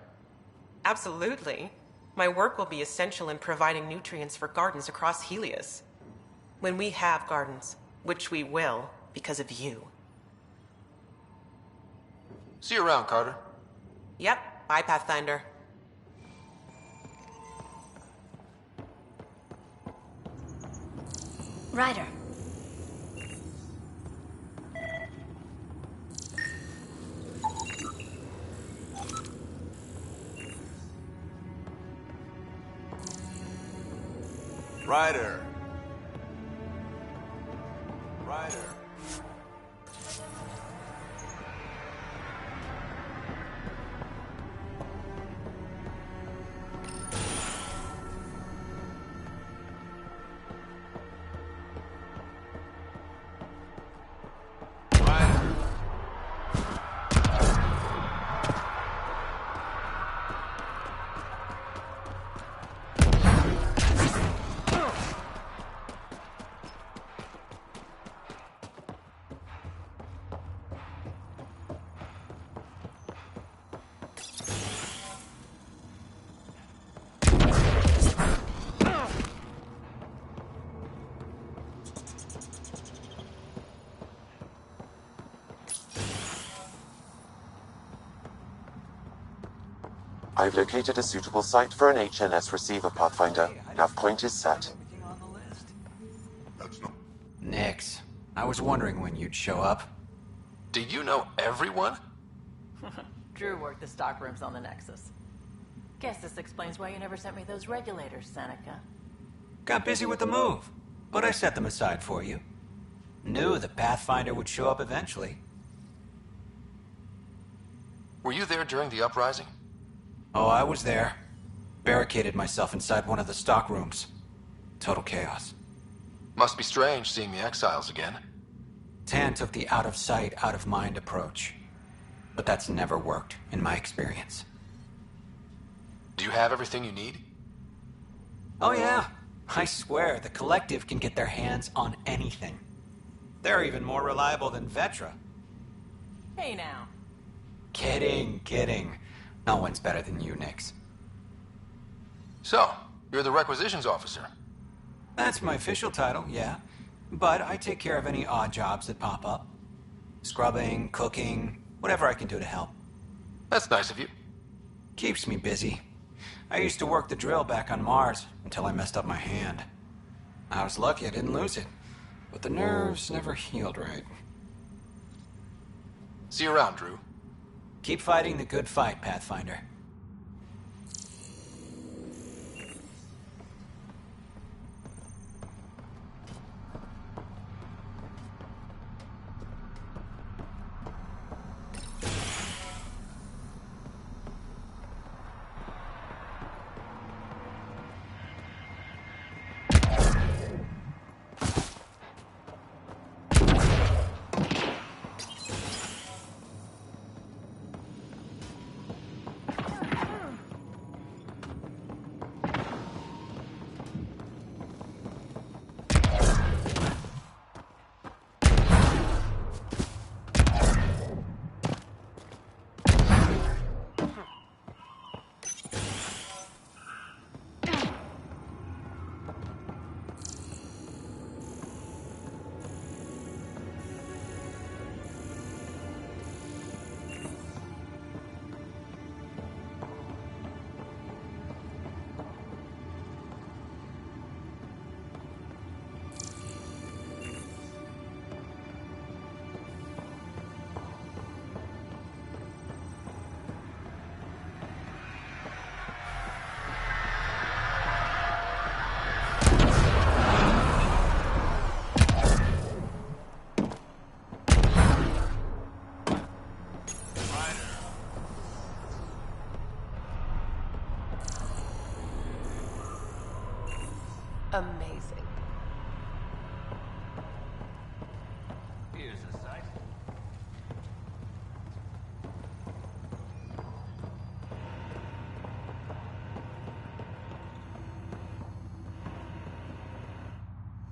Absolutely. My work will be essential in providing nutrients for gardens across Helios. When we have gardens, which we will, because of you. See you around, Carter. Yep, bye, Pathfinder. Ryder. Ryder. Ryder. I've located a suitable site for an HNS receiver, Pathfinder. Nav point is set. Nix. I was wondering when you'd show up. Do you know everyone? Drew worked the stockrooms on the Nexus. Guess this explains why you never sent me those regulators, Seneca. Got busy with the move, but I set them aside for you. Knew the Pathfinder would show up eventually. Were you there during the uprising? Oh, I was there. Barricaded myself inside one of the stockrooms. Total chaos. Must be strange seeing the exiles again. Tan took the out-of-sight, out-of-mind approach. But that's never worked, in my experience. Do you have everything you need? Oh yeah. I swear, the Collective can get their hands on anything. They're even more reliable than Vetra. Hey now. Kidding, kidding. No one's better than you, Nix. So, you're the requisitions officer. That's my official title, yeah. But I take care of any odd jobs that pop up. Scrubbing, cooking, whatever I can do to help. That's nice of you. Keeps me busy. I used to work the drill back on Mars until I messed up my hand. I was lucky I didn't lose it, but the nerves never healed right. See you around, Drew. Keep fighting the good fight, Pathfinder. Amazing. Here's a sight.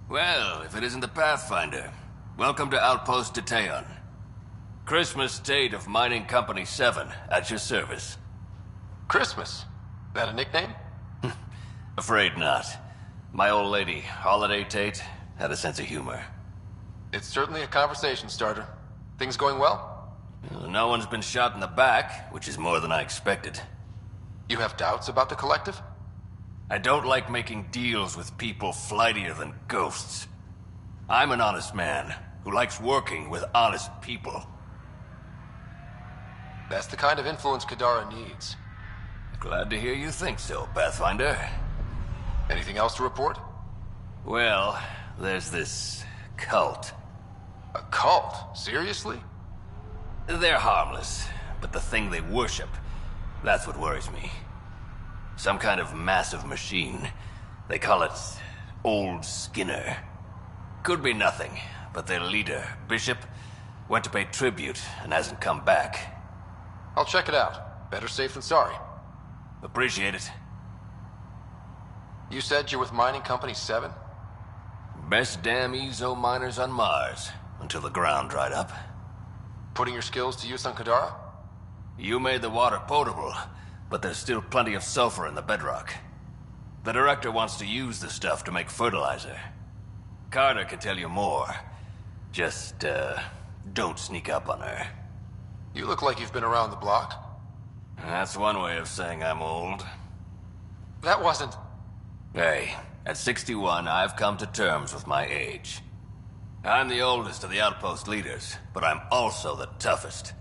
Well, if it isn't the Pathfinder, welcome to Outpost Detaeon. Christmas State of Mining Company 7, at your service. Christmas? That a nickname? Afraid not. My old lady, Holiday Tate, had a sense of humor. It's certainly a conversation starter. Things going well? No one's been shot in the back, which is more than I expected. You have doubts about the Collective? I don't like making deals with people flightier than ghosts. I'm an honest man who likes working with honest people. That's the kind of influence Kadara needs. Glad to hear you think so, Pathfinder. Anything else to report? Well, there's this cult. A cult? Seriously? They're harmless, but the thing they worship, that's what worries me. Some kind of massive machine. They call it Old Skinner. Could be nothing, but their leader, Bishop, went to pay tribute and hasn't come back. I'll check it out. Better safe than sorry. Appreciate it. You said you're with Mining Company 7? Best damn Ezo miners on Mars, until the ground dried up. Putting your skills to use on Kadara? You made the water potable, but there's still plenty of sulfur in the bedrock. The director wants to use the stuff to make fertilizer. Carter can tell you more. Just, don't sneak up on her. You look like you've been around the block. That's one way of saying I'm old. That wasn't... Hey, at 61, I've come to terms with my age. I'm the oldest of the outpost leaders, but I'm also the toughest.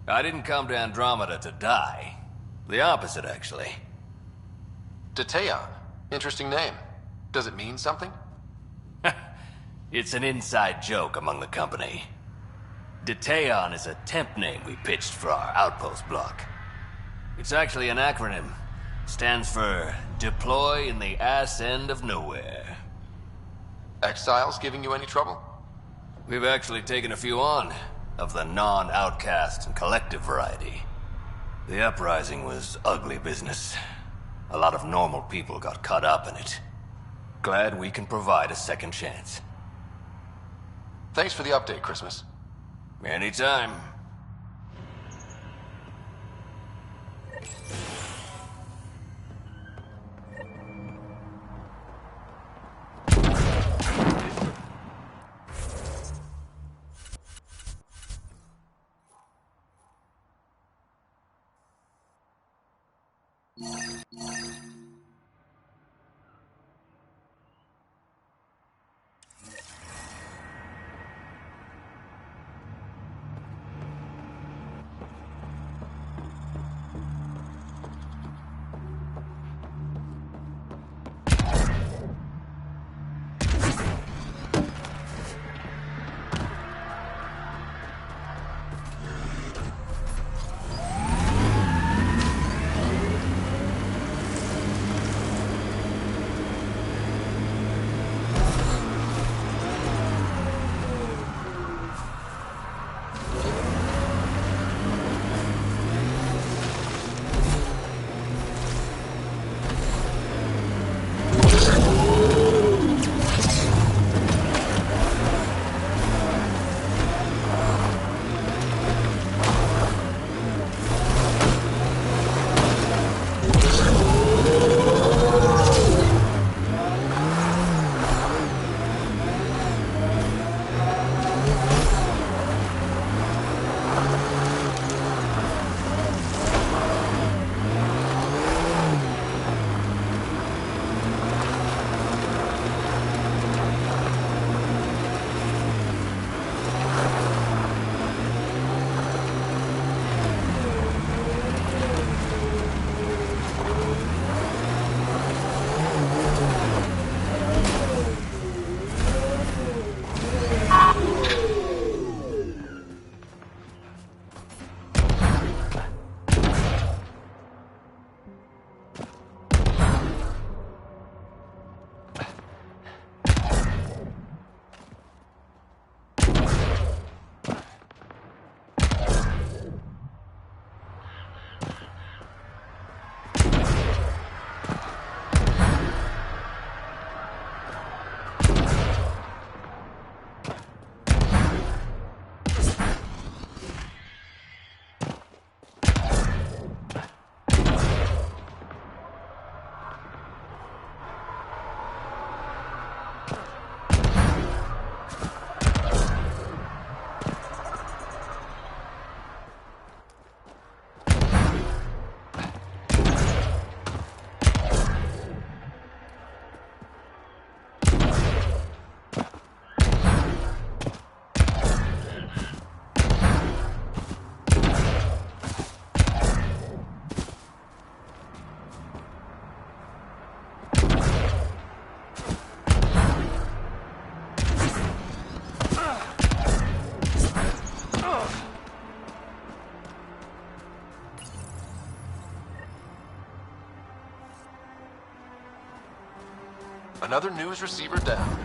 I didn't come to Andromeda to die. The opposite, actually. Detaeon. Interesting name. Does it mean something? It's an inside joke among the company. Detaeon is a temp name we pitched for our outpost block. It's actually an acronym. Stands for Deploy in the Ass End of Nowhere. Exiles giving you any trouble? We've actually taken a few on, of the non-outcast and collective variety. The uprising was ugly business. A lot of normal people got caught up in it. Glad we can provide a second chance. Thanks for the update, Christmas. Anytime. Another news receiver down.